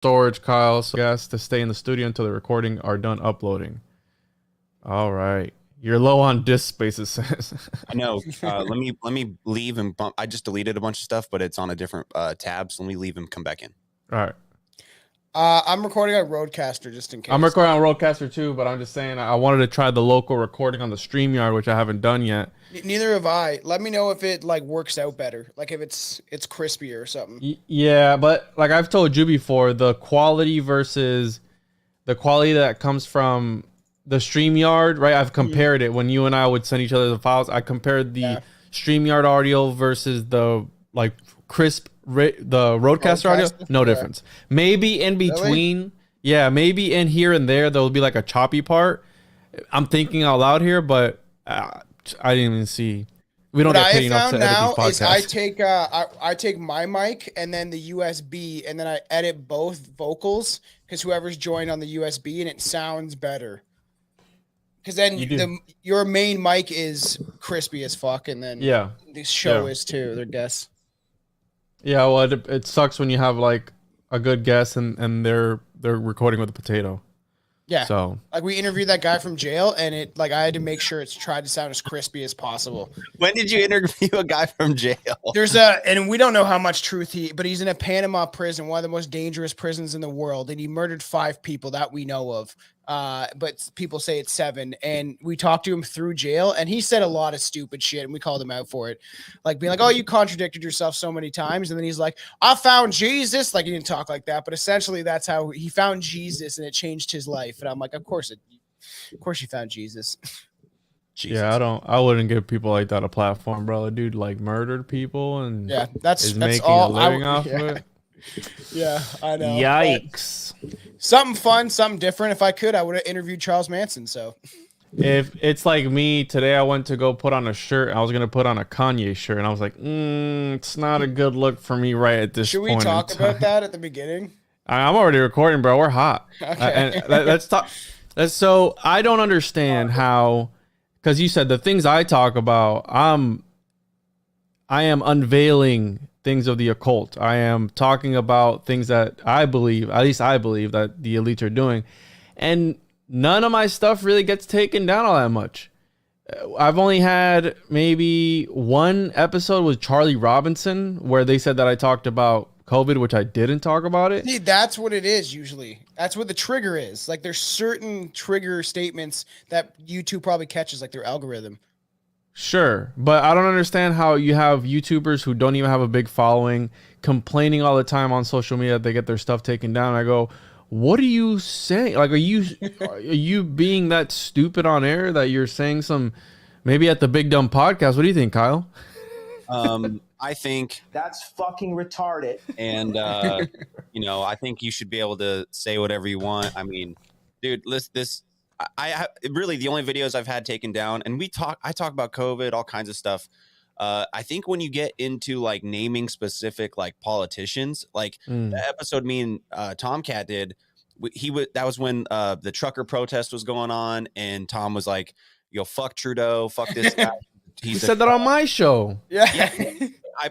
storage, Kyle. So I guess to stay in the studio until the recording are done uploading. All right. You're low on disk space, it says. I know. Let me leave and bump. I just deleted a bunch of stuff, but it's on a different tab. So let me leave and come back in. All right. I'm recording on Roadcaster just in case. I'm recording on Roadcaster too, but I'm just saying I wanted to try the local recording on the StreamYard, which I haven't done yet. Neither have I. Let me know if it like works out better. Like if it's crispier or something. Yeah, but like I've told you before, the quality versus the quality that comes from the StreamYard, right? I've compared it when you and I would send each other the files. I compared the StreamYard audio versus the like crisp the Roadcaster audio. No difference. Maybe in between. Really? Yeah, maybe in here and there there'll be like a choppy part. I'm thinking out loud here, but I didn't even see. We don't get paid enough to edit these podcasts. I take my mic and then the USB and then I edit both vocals because whoever's joined on the USB and it sounds better. Because then your main mic is crispy as fuck, and then the show is too. Their guests. Yeah, well, it sucks when you have like a good guest and they're recording with a potato. Yeah. So like we interviewed that guy from jail, and it like I had to make sure it's tried to sound as crispy as possible. When did you interview a guy from jail? And we don't know how much truth but he's in a Panama prison, one of the most dangerous prisons in the world, and he murdered 5 people that we know of. But people say it's 7, and we talked to him through jail, and he said a lot of stupid shit, and we called him out for it, like being like, "Oh, you contradicted yourself so many times," and then he's like, "I found Jesus." Like he didn't talk like that, but essentially that's how he found Jesus, and it changed his life. And I'm like, of course you found Jesus. Jesus. Yeah, I wouldn't give people like that a platform, bro. The dude like murdered people and that's making all a living off of it. Yeah, I know. Yikes. Something fun, something different. If I could, I would have interviewed Charles Manson. So if it's like me today, I went to go put on a shirt. I was going to put on a Kanye shirt, and I was like, it's not a good look for me right at this point. Should we talk about that at the beginning? I'm already recording, bro. We're hot. Okay. Let's talk. So I don't understand how, because you said the things I talk about, I am unveiling things of the occult. I am talking about things that I believe, at least I believe, that the elites are doing. And none of my stuff really gets taken down all that much. I've only had maybe one episode with Charlie Robinson where they said that I talked about COVID, which I didn't talk about it. See, that's what it is usually. That's what the trigger is. Like there's certain trigger statements that YouTube probably catches, like their algorithm. Sure, but I don't understand how you have YouTubers who don't even have a big following complaining all the time on social media that they get their stuff taken down. I go, what are you saying? Like, are you being that stupid on air that you're saying some, maybe at the Big Dumb Podcast? What do you think, Kyle? I think that's fucking retarded. And, I think you should be able to say whatever you want. I mean, dude, I really the only videos I've had taken down, and I talk about COVID, all kinds of stuff. I think when you get into like naming specific like politicians, like the episode me and Tomcat did, that was when the trucker protest was going on, and Tom was like, "Yo, fuck Trudeau, fuck this guy." He said that on my show. Yeah.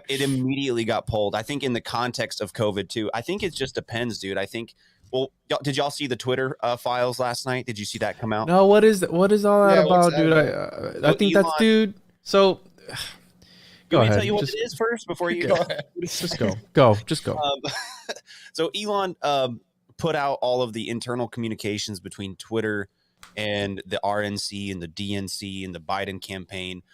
It immediately got pulled. I think in the context of COVID too. I think it just depends, dude. I think. Well, did y'all see the Twitter files last night? Did you see that come out? No, what is all that about, dude? I think Elon, that's dude. So go ahead. Tell you what it is first before you go. Just go. So Elon put out all of the internal communications between Twitter and the RNC and the DNC and the Biden campaign.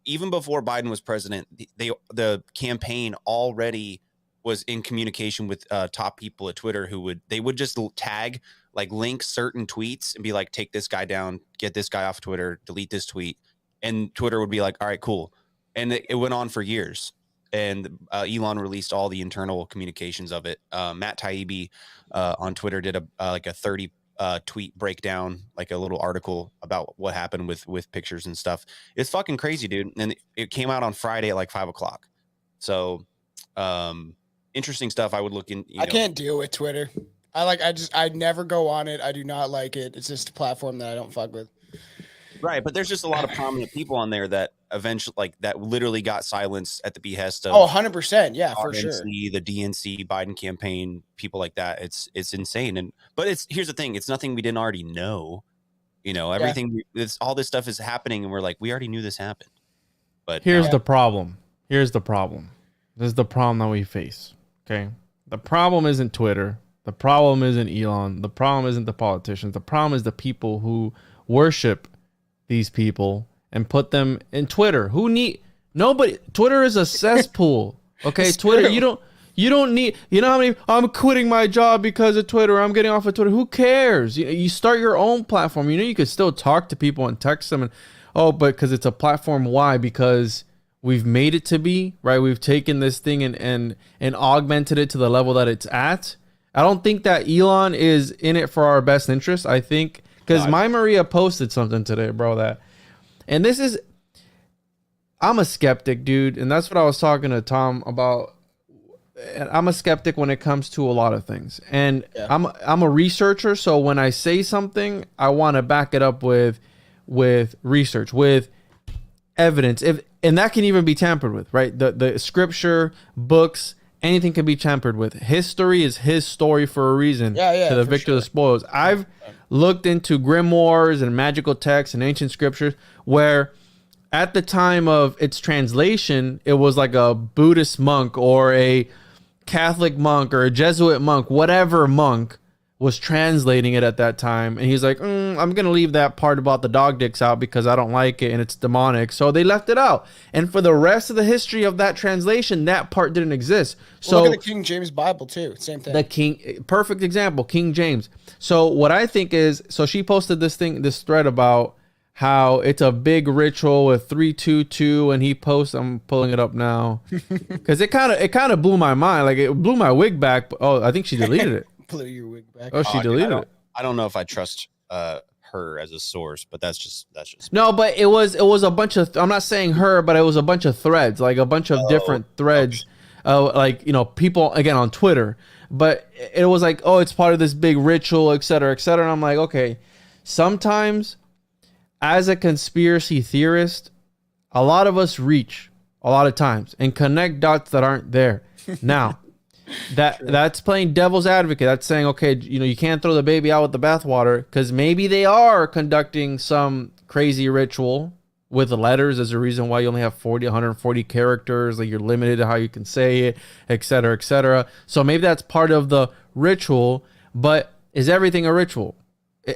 Even before Biden was president, the campaign already was in communication with top people at Twitter who would just tag, like link certain tweets and be like, take this guy down, get this guy off Twitter, delete this tweet. And Twitter would be like, all right, cool. And it went on for years. And Elon released all the internal communications of it. Matt Taibbi on Twitter did a 30 tweet breakdown, like a little article about what happened with pictures and stuff. It's fucking crazy, dude. And it came out on Friday at like 5:00. So, interesting stuff. I would look in. I can't deal with Twitter. I never go on it. I do not like it. It's just a platform that I don't fuck with. Right, but there's just a lot of prominent people on there that eventually, like that literally got silenced at the behest of 100%. Yeah, for RNC, sure. the DNC, Biden campaign, people like that. It's insane. But here's the thing, it's nothing we didn't already know. Everything, all this stuff is happening, and we're like, we already knew this happened. But here's the problem. This is the problem that we face. Okay. The problem isn't Twitter. The problem isn't Elon. The problem isn't the politicians. The problem is the people who worship these people and put them in Twitter. Nobody. Twitter is a cesspool. Okay. Twitter, true. you don't need, how many, I'm quitting my job because of Twitter. I'm getting off of Twitter. Who cares? You start your own platform. You could still talk to people and text them but because it's a platform. Why? Because we've made it to be, right? We've taken this thing and augmented it to the level that it's at. I don't think that Elon is in it for our best interest. I think because my Maria posted something today, bro, and this is, I'm a skeptic, dude. And that's what I was talking to Tom about. I'm a skeptic when it comes to a lot of things. And I'm a researcher. So when I say something, I want to back it up with research, with evidence. And that can even be tampered with, right? The scripture, books, anything can be tampered with. History is his story for a reason. To the victor of the spoils. I've looked into grimoires and magical texts and ancient scriptures where at the time of its translation, it was like a Buddhist monk or a Catholic monk or a Jesuit monk, whatever monk was translating it at that time. And he's like, I'm going to leave that part about the dog dicks out because I don't like it and it's demonic. So they left it out. And for the rest of the history of that translation, that part didn't exist. So look at the King James Bible too. Same thing. Perfect example, King James. So what I think is, so she posted this thread about how it's a big ritual with 322, and he posts, I'm pulling it up now because it kind of blew my mind. Like it blew my wig back. I think she deleted it. Blew your wig back. Oh, she deleted it. I don't know if I trust her as a source, but that's just no. But it was a bunch of. I'm not saying her, but it was a bunch of threads, like a bunch of different threads, like people again on Twitter. But it was like, it's part of this big ritual, et cetera, et cetera. And I'm like, okay, sometimes as a conspiracy theorist, a lot of us reach a lot of times and connect dots that aren't there. Now. That's playing devil's advocate. That's saying, okay, you can't throw the baby out with the bathwater because maybe they are conducting some crazy ritual with the letters as a reason why you only have 140 characters, like you're limited to how you can say it, et cetera, et cetera. So maybe that's part of the ritual, but is everything a ritual?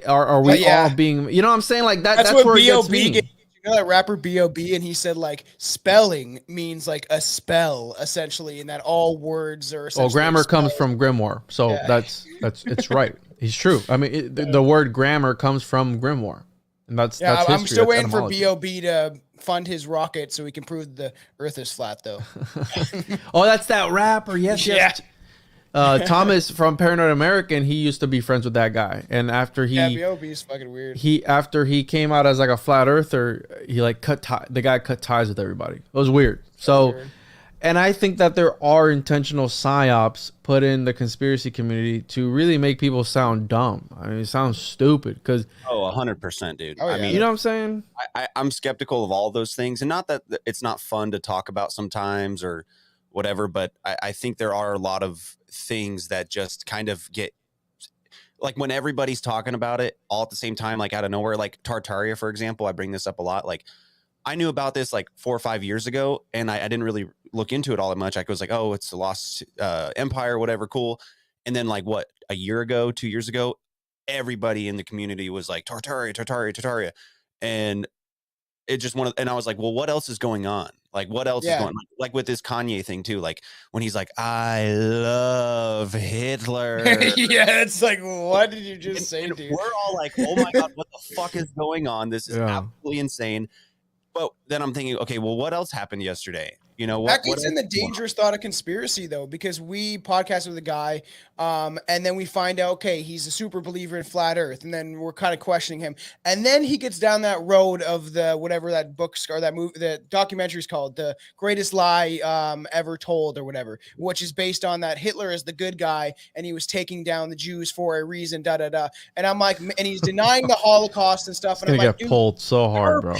Are we all being, what I'm saying? Like that's what where it gets B.O.B. me. That rapper B.O.B. and he said like spelling means like a spell essentially, and that all words are. Grammar comes from grimoire, so that's it's right. He's true. I mean, the word grammar comes from grimoire, and that's history. I'm still waiting for B.O.B. to fund his rocket so we can prove the Earth is flat, though. That's that rapper. Yes. Thomas from Paranoid American, he used to be friends with that guy, and after B.O.B. is fucking weird. After he came out as like a flat earther, he like the guy cut ties with everybody. It was weird. And I think that there are intentional psyops put in the conspiracy community to really make people sound dumb. I mean, it sounds stupid because 100%, dude. Oh, yeah. I mean, you know what I'm saying? I'm skeptical of all those things, and not that it's not fun to talk about sometimes or whatever, but I think there are a lot of things that just kind of get like when everybody's talking about it all at the same time, like out of nowhere, like Tartaria, for example. I bring this up a lot. Like I knew about this like 4 or 5 years ago, and I didn't really look into it all that much. I was like, oh, it's the lost empire, whatever, cool. And then like a year ago, 2 years ago, everybody in the community was like Tartaria. And it just and I was like, well, what else is going on? Like, what else is going on? Like with this Kanye thing too, like when he's like, I love Hitler. Yeah, it's like, what did you just say, dude? We're all like, oh my God, what the fuck is going on? This is absolutely insane. But then I'm thinking, okay, well, what else happened yesterday? You know That what gets in the dangerous thought of conspiracy, though, because we podcast with a guy, and then we find out, okay, he's a super believer in flat Earth, and then we're kind of questioning him, and then he gets down that road of the whatever that book's or that movie, the documentary is called, "The Greatest Lie Ever Told" or whatever, which is based on that Hitler is the good guy and he was taking down the Jews for a reason, da da da. And I'm like, and he's denying the Holocaust and stuff, and I'm like, get pulled so hard, bro.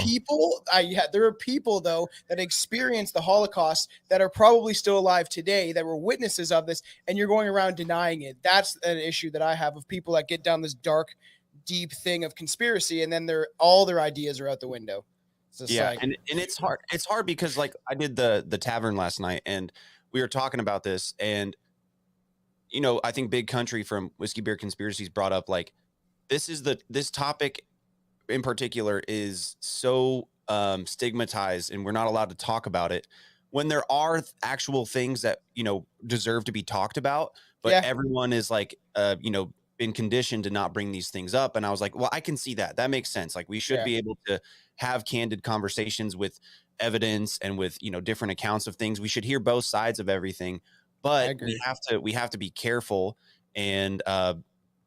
There are people though that experienced the Holocaust that are probably still alive today that were witnesses of this, and you're going around denying it. That's an issue that I have of people that get down this dark, deep thing of conspiracy, and then all their ideas are out the window. And it's hard. It's hard because like I did the tavern last night, and we were talking about this, and you know, I think Big Country from Whiskey Beer Conspiracies brought up like this topic in particular is so stigmatized, and we're not allowed to talk about it when there are actual things that, you know, deserve to be talked about, but everyone is like, you know, been conditioned to not bring these things up. And I was like, well, I can see that. That makes sense. Like we should be able to have candid conversations with evidence and with, you know, different accounts of things. We should hear both sides of everything, but we have to be careful and at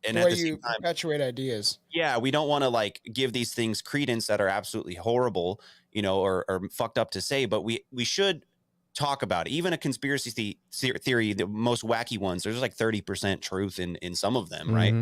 the same time, perpetuate ideas. Yeah, we don't want to like give these things credence that are absolutely horrible, you know, or fucked up to say, but we should talk about it. Even a conspiracy theory, the most wacky ones, there's like 30% truth in some of them, right?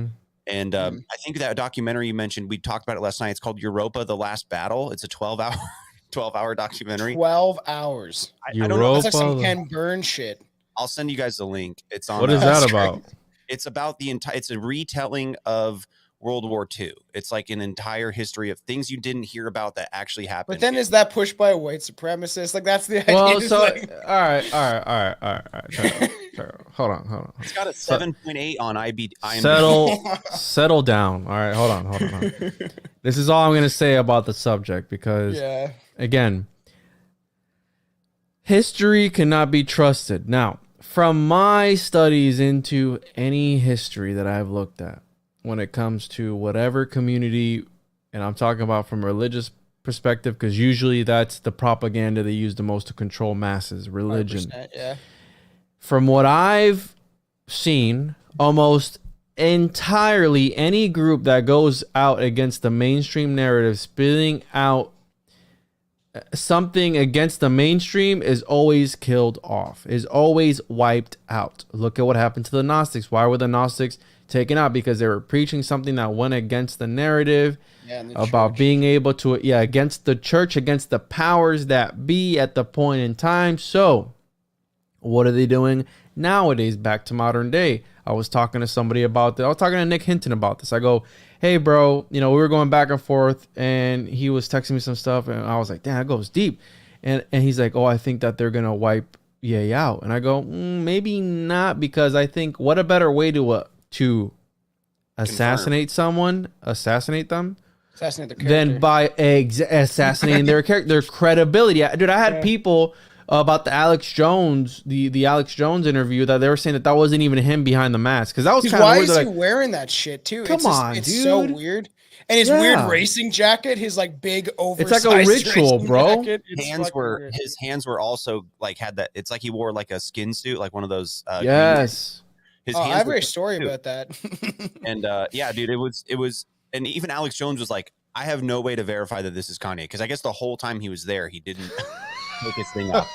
And I think that documentary you mentioned, we talked about it last night. It's called Europa: The Last Battle. It's a 12-hour documentary. 12 hours. I don't know. That's like some Ken Burns shit. I'll send you guys the link. It's on. What is that about? It's about it's a retelling of World War II. It's like an entire history of things you didn't hear about that actually happened. But then is that pushed by a white supremacist? Like that's the idea. Well, so all right. Hold on. It's got a 7.8 on IMDb. Settle down. All right, hold on. This is all I'm going to say about the subject because again, history cannot be trusted. Now, from my studies into any history that I've looked at, when it comes to whatever community, and I'm talking about from a religious perspective, because usually that's the propaganda they use the most to control masses, religion. From what I've seen, almost entirely any group that goes out against the mainstream narrative, spitting out something against the mainstream, is always killed off, is always wiped out. Look at what happened to the Gnostics. Why were the Gnostics taken out? Because they were preaching something that went against the narrative about being able to, against the church, against the powers that be at the point in time. So what are they doing nowadays, back to modern day? I was talking to somebody about that. I was talking to Nick Hinton about this. I go, hey, bro, you know, we were going back and forth, and he was texting me some stuff, and I was like, damn, that goes deep. And he's like, oh, I think that they're going to wipe EA out. And I go, maybe not, because I think what a better way to assassinate someone, assassinate them, assassinate their character, than by assassinating their character, their credibility. Dude, I had people about the Alex Jones, the Alex Jones interview, that they were saying that wasn't even him behind the mask, because that was kind of why weird. is he wearing that shit too? Come on, it's dude. So weird. And his weird racing jacket, his like big oversized. It's like a ritual, bro. His hands were also like had that. It's like he wore like a skin suit, like one of those. Yes. His I have a story about that. And dude, it was, and even Alex Jones was like, I have no way to verify that this is Kanye, because I guess the whole time he was there, he didn't take his thing off.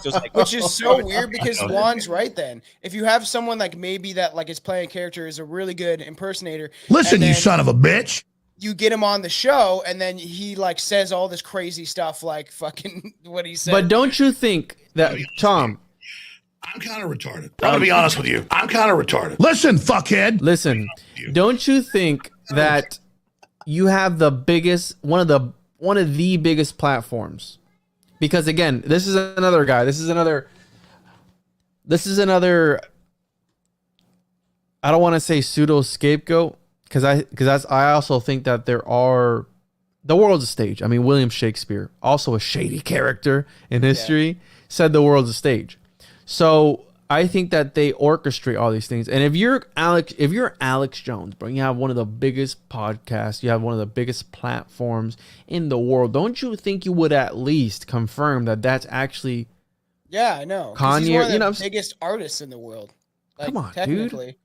So like, which is so weird, because Juan's right. Then if you have someone like maybe that like is playing a character, is a really good impersonator. Listen, you son of a bitch. You get him on the show, and then he like says all this crazy stuff, like fucking what he said. But don't you think that, Tom? I'm kind of retarded. I'm gonna be honest with you. I'm kind of retarded. Listen, fuckhead. Listen, don't you think that you have the biggest, one of the biggest platforms? Because again, this is another guy. This is another. I don't want to say pseudo scapegoat, because I also think that the world's a stage. I mean, William Shakespeare, also a shady character in history, said the world's a stage. So I think that they orchestrate all these things. And if you're Alex Jones, bro, you have one of the biggest podcasts, you have one of the biggest platforms in the world, don't you think you would at least confirm that that's actually Yeah, I know. 'Cause he's Kanye, one of you the know, biggest artists in the world. Like, Come on, dude. technically.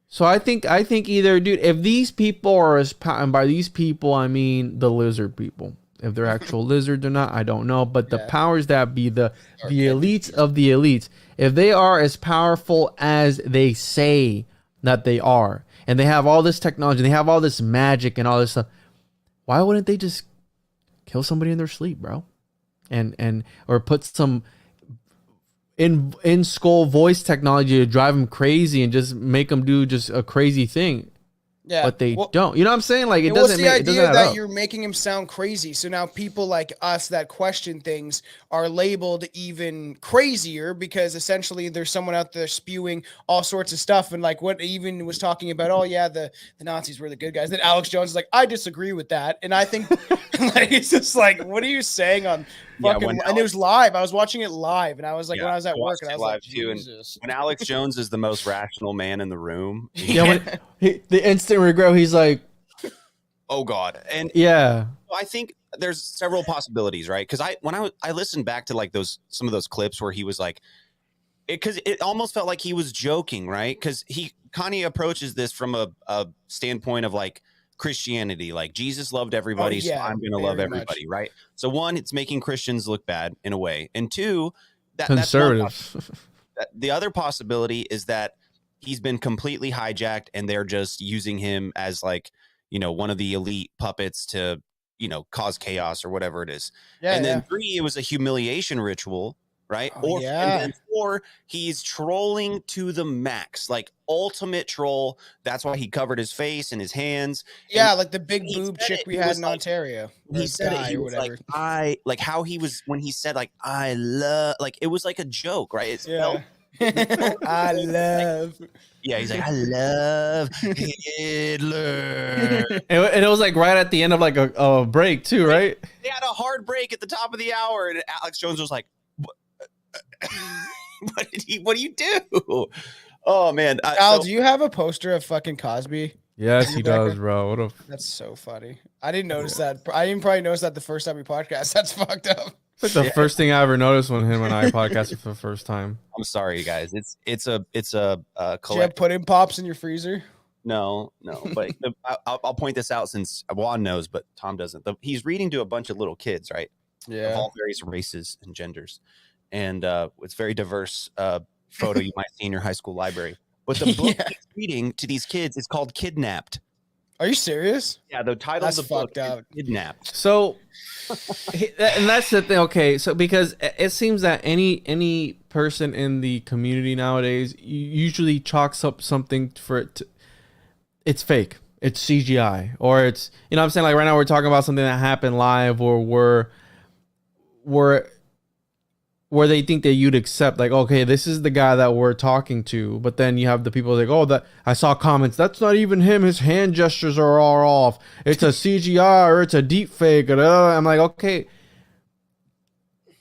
So I think either, dude, if these people are and by these people I mean the lizard people. If they're actual lizards or not, I don't know. But the Yeah. powers that be, the catching elites of the elites, if they are as powerful as they say that they are, and they have all this technology, they have all this magic and all this stuff, why wouldn't they just kill somebody in their sleep, bro? And or put some in skull voice technology to drive them crazy and just make them do just a crazy thing. Yeah. But they don't. You know what I'm saying? Like, it What's doesn't the make it doesn't idea add that up. you're making him sound crazy? So now people like us that question things are labeled even crazier because essentially there's someone out there spewing all sorts of stuff. And like what even was talking about, oh yeah, the Nazis were the good guys. Then Alex Jones is like, I disagree with that. And I think like it's just like, what are you saying on fucking and it was live. I was watching it live and I was like when I was at work and I was like, Jesus. When Alex Jones is the most rational man in the room, Yeah, the instant regret, he's like, oh God. And yeah. I think there's several possibilities, right? Because I listened back to like some of those clips where he was like, because it almost felt like he was joking, right? Because Kanye approaches this from a standpoint of like Christianity, like Jesus loved everybody, so I'm gonna love everybody, right? So one, it's making Christians look bad in a way, and two, conservative. The other possibility is that he's been completely hijacked, and they're just using him as like, you know, one of the elite puppets to, you know, cause chaos or whatever it is. Yeah, and then three, it was a humiliation ritual, right? Oh, And then four, he's trolling to the max, like ultimate troll. That's why he covered his face and his hands. Yeah, And like the big boob chick we had in Ontario. He said it, he was like, like how he was when he said like I love, like it was like a joke, right? It felt I love. Yeah, he's like, I love Hitler. And it was like right at the end of like a break too, right? They had a hard break at the top of the hour, and Alex Jones was like, what do you do? Oh man. Al, do you have a poster of fucking Cosby? Yes, he does, bro. That's so funny. I didn't notice that. I didn't probably notice that the first time we podcast. That's fucked up. It's like the first thing I ever noticed when him and I podcasted for the first time. I'm sorry, guys. It's a Do you have pudding pops in your freezer? No, but I'll point this out since Juan knows, but Tom doesn't. He's reading to a bunch of little kids, right? Yeah. Of all various races and genders. And it's very diverse photo you might see in your high school library. But the book he's reading to these kids is called Kidnapped. Are you serious? Yeah, the title of the book is Kidnapped. So, and that's the thing. Okay, so because it seems that any person in the community nowadays usually chalks up something for it to, it's fake, it's CGI, or it's, you know what I'm saying, like right now we're talking about something that happened live, or where they think that you'd accept, like, okay, this is the guy that we're talking to, but then you have the people like, oh, that I saw comments, that's not even him, his hand gestures are all off, it's a CGI or it's a deep fake. I'm like, okay,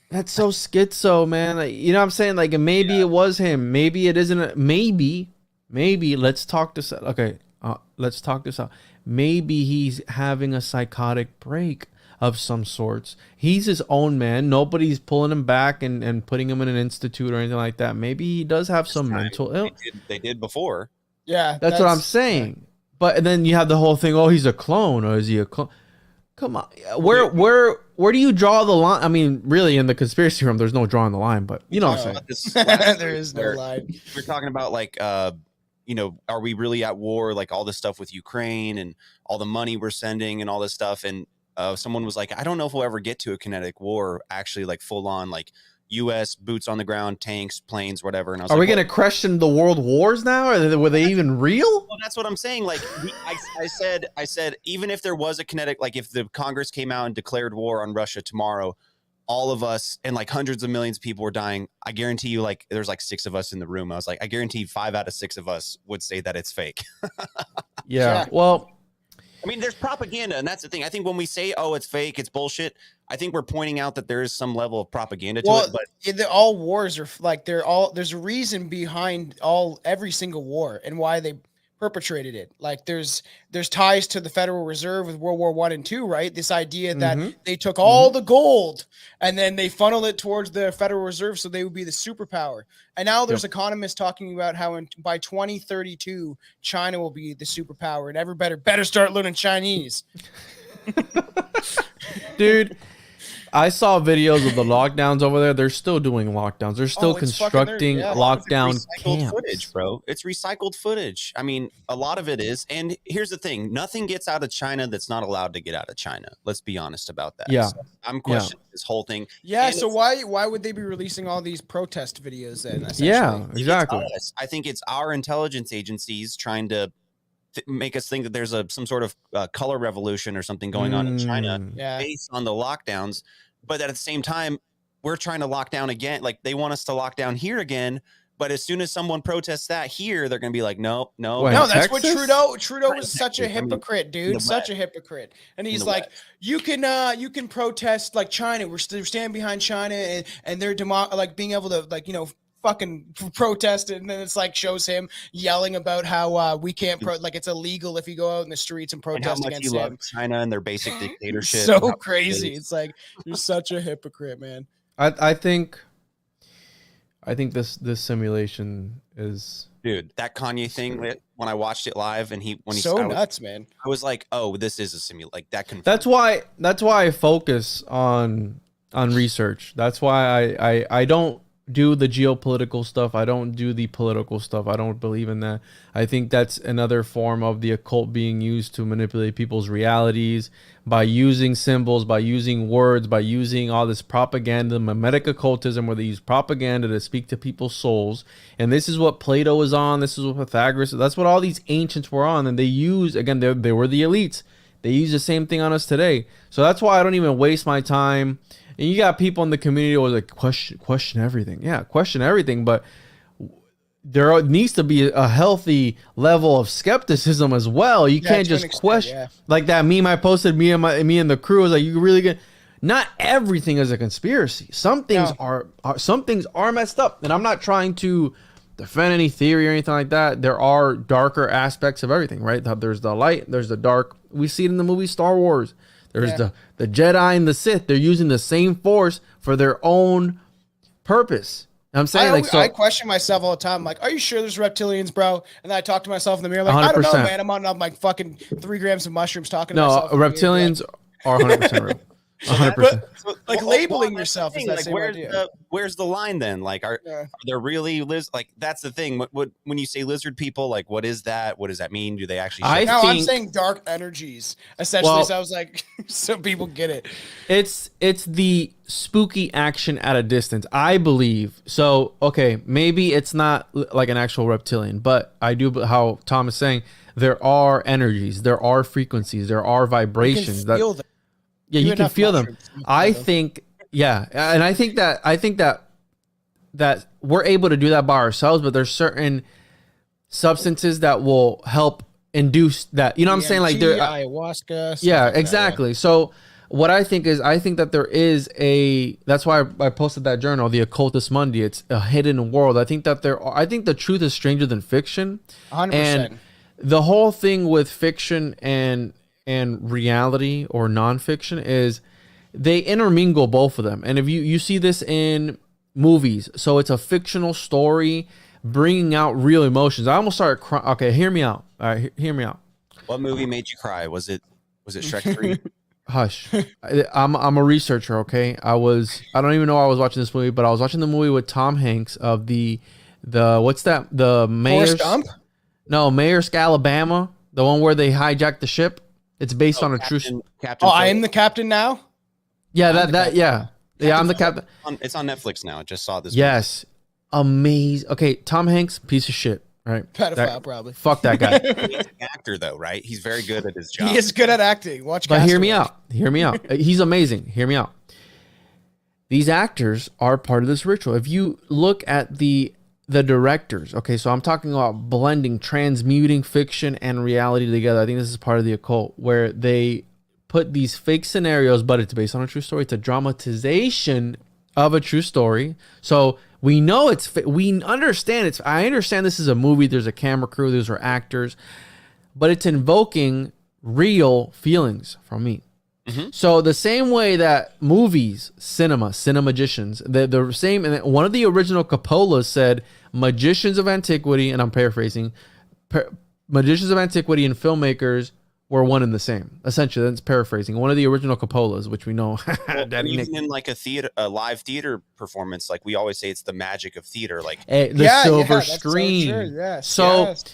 that's so schizo, man. Like, you know what I'm saying? Like, maybe it was him, maybe it isn't. Maybe let's talk this out. Okay, let's talk this out. Maybe he's having a psychotic break of some sorts. He's his own man. Nobody's pulling him back and putting him in an institute or anything like that. Maybe he does have some mental illness. They did before. Yeah, that's what I'm saying. Yeah. But then you have the whole thing. Oh, he's a clone, or is he a clone? Come on, where do you draw the line? I mean, really, in the conspiracy realm, there's no drawing the line. But you know what I'm saying. There is no line. We're talking about like, you know, are we really at war? Like all this stuff with Ukraine and all the money we're sending and all this stuff. And someone was like, I don't know if we'll ever get to a kinetic war, actually, like full on, like U.S. boots on the ground, tanks, planes, whatever. And I was Are we going to question the world wars now? Were they even real? Well, that's what I'm saying. Like I said, even if there was a kinetic, like if the Congress came out and declared war on Russia tomorrow, all of us and like hundreds of millions of people were dying. I guarantee you, like there's like 6 of us in the room. I was like, I guarantee 5 out of 6 of us would say that it's fake. Yeah. Well, I mean, there's propaganda, and that's the thing. I think when we say, "Oh, it's fake, it's bullshit," I think we're pointing out that there is some level of propaganda to it. But all wars are like there's a reason behind every single war and why they perpetrated it. Like there's ties to the Federal Reserve with World War I and II, right? This idea that they took all the gold and then they funneled it towards the Federal Reserve so they would be the superpower. And now there's economists talking about how by 2032 China will be the superpower, and everybody better start learning Chinese. Dude, I saw videos of the lockdowns over there. They're still doing lockdowns. They're still constructing lockdown camps. Footage, bro. It's recycled footage. I mean, a lot of it is. And here's the thing: nothing gets out of China that's not allowed to get out of China. Let's be honest about that. Yeah, so I'm questioning this whole thing. Yeah. So why would they be releasing all these protest videos then? Yeah, exactly. I think it's our intelligence agencies trying to make us think that there's some sort of color revolution or something going on in China based on the lockdowns. But at the same time, we're trying to lock down again. Like they want us to lock down here again. But as soon as someone protests that here, they're going to be like, no. That's Texas? What Trudeau was such a hypocrite, dude. Such a hypocrite. And he's like, you can protest like China. We're standing behind China and they're like being able to fucking protest it, and then it's like shows him yelling about how we can't like it's illegal if you go out in the streets and protest against him. Love China and their basic dictatorship. So crazy. It's like you're such a hypocrite, man. I think this simulation is, dude, that Kanye thing when I watched it live and when he so nuts, man. I was like, oh, this is a simulation. Like that confirmed. That's why I focus on research. That's why I don't do the geopolitical stuff. I don't do the political stuff. I don't believe in that. I think that's another form of the occult being used to manipulate people's realities by using symbols, by using words, by using all this propaganda, mimetic occultism, where they use propaganda to speak to people's souls. And this is what Plato was on. This is what Pythagoras. That's what all these ancients were on. And they use, again, they were the elites. They use the same thing on us today. So that's why I don't even waste my time. And you got people in the community who are like, question everything. Yeah, question everything. But there needs to be a healthy level of skepticism as well. You can't just question like that meme I posted. Me and the crew was like, you really get. Not everything is a conspiracy. Some things are messed up. And I'm not trying to defend any theory or anything like that. There are darker aspects of everything, right? There's the light, there's the dark. We see it in the movie Star Wars. There's the Jedi and the Sith. They're using the same force for their own purpose. I'm saying, I question myself all the time. I'm like, are you sure there's reptilians, bro? And then I talk to myself in the mirror, like, 100%. I don't know, man. I'm on like fucking 3 grams of mushrooms talking to myself. No, reptilians are 100% real. 100%. Like labeling yourself is that same idea. Where's the line then? Like, are there really like that's the thing? What when you say lizard people, like what is that? What does that mean? Do they actually? I'm saying dark energies essentially. So I was like, so people get it. It's the spooky action at a distance, I believe. So okay, maybe it's not like an actual reptilian, but I do. How Tom is saying, there are energies, there are frequencies, there are vibrations you can feel them. Yeah, you can feel them. I think that we're able to do that by ourselves, but there's certain substances that will help induce that. You know what I'm saying? Like ayahuasca. Yeah, exactly. So what I think that there is that's why I posted that journal, the Occultus Mundi. It's a hidden world. I think the truth is stranger than fiction. 100%. And the whole thing with fiction and reality or nonfiction is they intermingle both of them. And if you see this in movies, so it's a fictional story bringing out real emotions. I almost started crying. Okay, hear me out. All right, hear me out. What movie made you cry? Was it Shrek 3? Hush. I'm a researcher. Okay, I don't even know I was watching this movie, but I was watching the movie with Tom Hanks of the what's that? The Mayor's Mayor's Alabama, the one where they hijacked the ship. It's based on a true. Captain I am the captain now. Yeah, I'm the captain. It's on Netflix now. I just saw this. Yes, amazing. Okay, Tom Hanks, piece of shit, right? Pedophile, probably. Fuck that guy. He's an actor, though, right? He's very good at his job. He is good at acting. Watch. But hear me out. Hear me out. He's amazing. Hear me out. These actors are part of this ritual. If you look at the directors, okay, so I'm talking about blending, transmuting fiction and reality together. I think this is part of the occult, where they put these fake scenarios, but it's based on a true story. It's a dramatization of a true story. So we know we understand it's, I understand this is a movie. There's a camera crew. Those are actors, but it's invoking real feelings from me. Mm-hmm. So the same way that movies, cinemagicians, the same, and one of the original Coppolas said, magicians of antiquity, and I'm paraphrasing, magicians of antiquity and filmmakers were one and the same. Essentially, that's paraphrasing. One of the original Coppolas, which we know. Well, even in like a live theater performance, like we always say, it's the magic of theater. Like the silver screen. So true. Yes, so yes.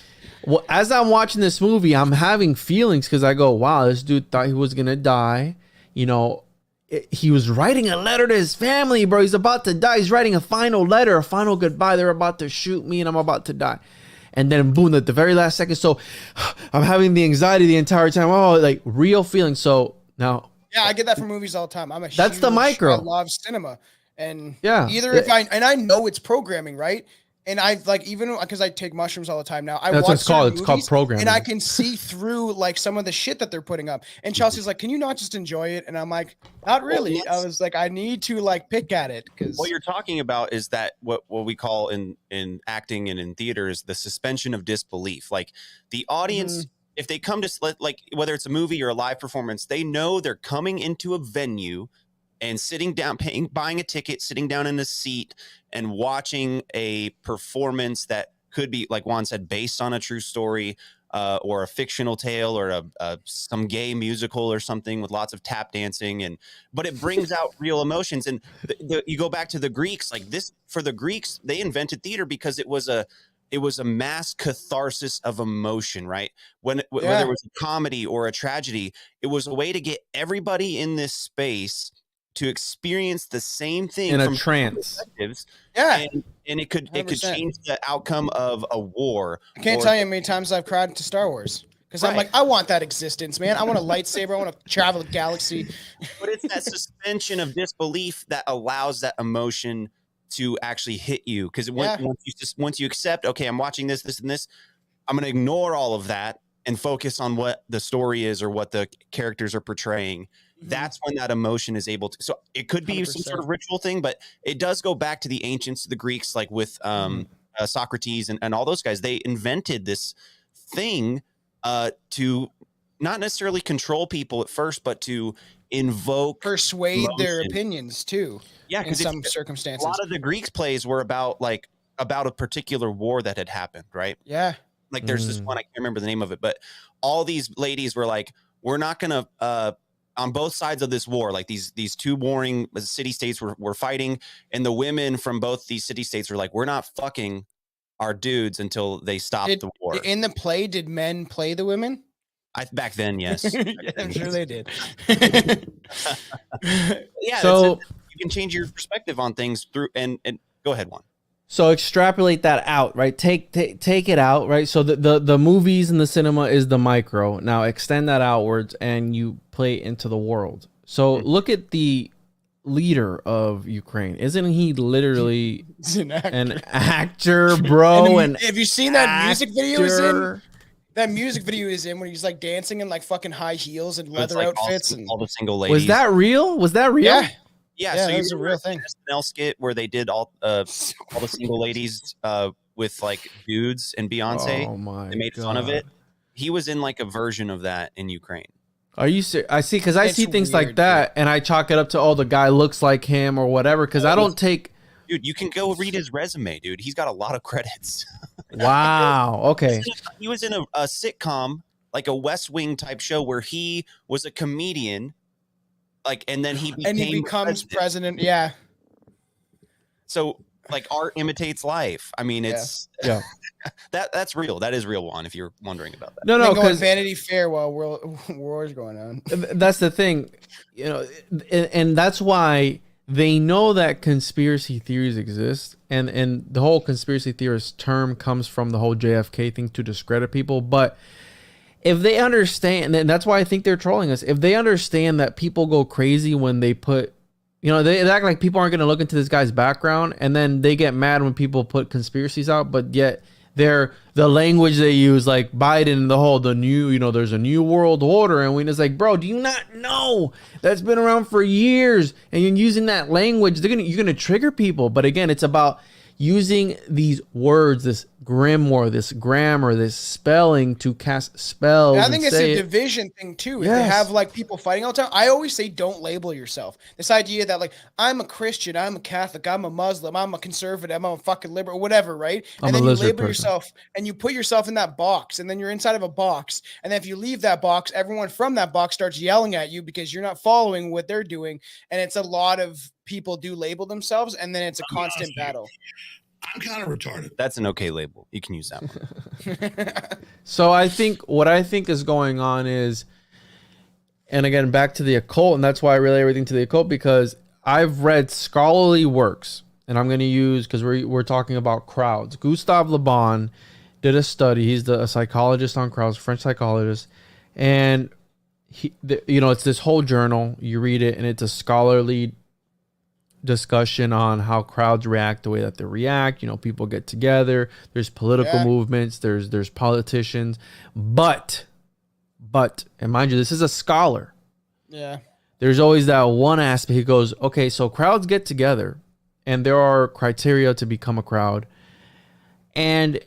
Well, as I'm watching this movie, I'm having feelings because I go, wow, this dude thought he was going to die. You know, he was writing a letter to his family, bro. He's about to die. He's writing a final letter, a final goodbye. They're about to shoot me and I'm about to die. And then boom, at the very last second. So I'm having the anxiety the entire time. Oh, like real feelings. So now. Yeah, I get that from movies all the time. That's the micro. I love cinema. And yeah, I know it's programming, right? And I like, even because I take mushrooms all the time now, that's what it's called. It's called programming. And I can see through like some of the shit that they're putting up. And Chelsea's like, can you not just enjoy it? And I'm like, not really. I was like, I need to like pick at it. Because what you're talking about is that what we call in acting and in theater is the suspension of disbelief. Like the audience, if they come to, like, whether it's a movie or a live performance, they know they're coming into a venue and sitting down, buying a ticket, sitting down in a seat and watching a performance that could be, like Juan said, based on a true story, or a fictional tale, or some gay musical or something with lots of tap dancing, but it brings out real emotions. And you go back to the Greeks, like this, for the Greeks, they invented theater because it was a mass catharsis of emotion, right? Whether it was a comedy or a tragedy, it was a way to get everybody in this space to experience the same thing in from a trance. Yeah. And it could change the outcome of a war. I can't tell you how many times I've cried to Star Wars. Because I'm like, I want that existence, man. I want a lightsaber. I want to travel the galaxy. But it's that suspension of disbelief that allows that emotion to actually hit you. Because once you accept, okay, I'm watching this, and this, I'm going to ignore all of that and focus on what the story is or what the characters are portraying. That's when that emotion is able to. So it could be 100%. Some sort of ritual thing, but it does go back to the ancients, the Greeks, like with Socrates and all those guys. They invented this thing to not necessarily control people at first, but to persuade their opinions too. Yeah, in some circumstances, a lot of the Greeks plays were about a particular war that had happened, right? Yeah, like there's this one, I can't remember the name of it, but all these ladies were like, we're not gonna on both sides of this war, like these two warring city states were fighting, and the women from both these city states were like, we're not fucking our dudes until they stop the war. In the play, did men play the women? Back then, yes. I'm sure they did. Yeah, so you can change your perspective on things through and go ahead, Juan. So extrapolate that out, right? Take it out, right? So the movies and the cinema is the micro. Now extend that outwards and you play it into the world. So look at the leader of Ukraine. Isn't he literally an actor, bro? And have you seen that music video he's in? That music video is in when he's like dancing in like fucking high heels and leather outfits and all the single ladies. Was that real? Yeah, so it's a real thing. SNL skit where they did all the single ladies with like dudes and Beyonce. Oh my! They made fun of it. He was in like a version of that in Ukraine. Are you serious? I see, because I see things like that, and I chalk it up to the guy looks like him or whatever. Because I don't take. Dude, you can go read his resume, dude. He's got a lot of credits. Wow. Okay. He was in a sitcom, like a West Wing type show, where he was a comedian. Like, and then he becomes president. Yeah. So like art imitates life. I mean, it's that's real. That is real, Juan, if you're wondering about that. No, because Vanity Fair while war's going on. That's the thing, and that's why they know that conspiracy theories exist, and the whole conspiracy theorist term comes from the whole JFK thing to discredit people, but if they understand, and that's why I think they're trolling us, if they understand that people go crazy when they put, they act like people aren't going to look into this guy's background, and then they get mad when people put conspiracies out, but yet the language they use, like Biden, the new, there's a new world order, and we just like, bro, do you not know that's been around for years, and you're using that language, you're gonna trigger people. But again, it's about using these words, this grimoire, this grammar, this spelling to cast spells. And I think it's a division thing too. If they have like people fighting all the time, I always say don't label yourself. This idea that like I'm a Christian, I'm a Catholic, I'm a Muslim, I'm a conservative, I'm a fucking liberal, whatever, right? And then you label yourself and you put yourself in that box, and then you're inside of a box. And then if you leave that box, everyone from that box starts yelling at you because you're not following what they're doing. And it's a lot of people do label themselves, and then it's a constant battle. I'm kind of retarded. That's an okay label. You can use that one. So what I think is going on is, and again, back to the occult, and that's why I relate everything to the occult, because I've read scholarly works, and I'm going to use, because we're talking about crowds. Gustave Le Bon did a study. He's a psychologist on crowds, French psychologist, and it's this whole journal. You read it, and it's a scholarly discussion on how crowds react the way that they react. People get together, there's political movements, there's politicians, but and mind you, this is a scholar, there's always that one aspect. He goes, okay, so crowds get together and there are criteria to become a crowd, and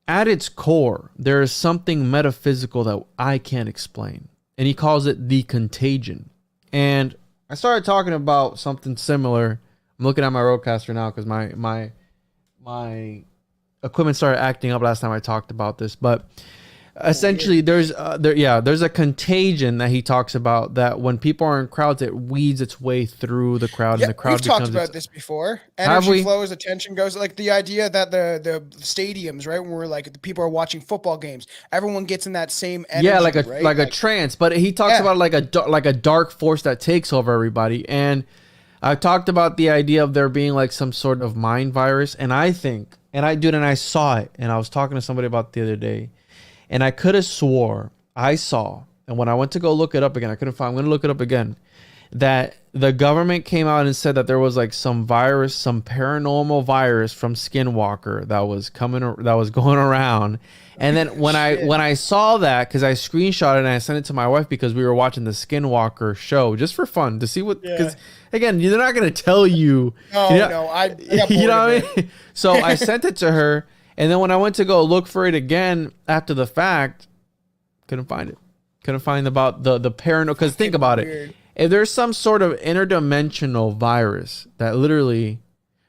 at its core there is something metaphysical that I can't explain, and he calls it the contagion. And I started talking about something similar. I'm looking at my Rodecaster now because my equipment started acting up last time I talked about this. But essentially, there's a contagion that he talks about, that when people are in crowds, it weeds its way through the crowd, and the crowd we've talked about this before. Energy flows, attention goes, like the idea that the stadiums, right, when we're like the people are watching football games, everyone gets in that same energy, like a trance. But he talks about like a dark force that takes over everybody. And I talked about the idea of there being like some sort of mind virus, and I think, and I saw it, and I was talking to somebody about it the other day. And I could have swore I saw, and when I went to go look it up again, I couldn't find. I'm going to look it up again. That the government came out and said that there was like some virus, some paranormal virus from Skinwalker that was going around. And then when I saw that, because I screenshot it and I sent it to my wife because we were watching the Skinwalker show just for fun to see what. Because again, they're not going to tell you. I got you know what I mean? So I sent it to her. And then when I went to go look for it again after the fact, couldn't find it. Couldn't find about the paranormal. Because think about it. If there's some sort of interdimensional virus that literally,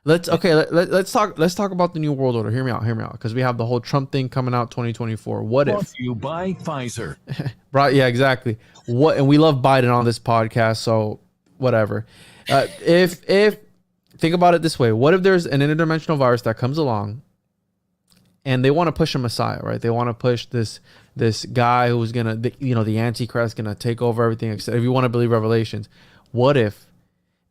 let's talk about the New World Order. Hear me out. Because we have the whole Trump thing coming out 2024. What if you buy Pfizer? Right? Yeah, exactly. And we love Biden on this podcast, so whatever. If think about it this way, what if there's an interdimensional virus that comes along? And they want to push a messiah, right? They want to push this guy who's gonna, the Antichrist, gonna take over everything. If you want to believe Revelations, what if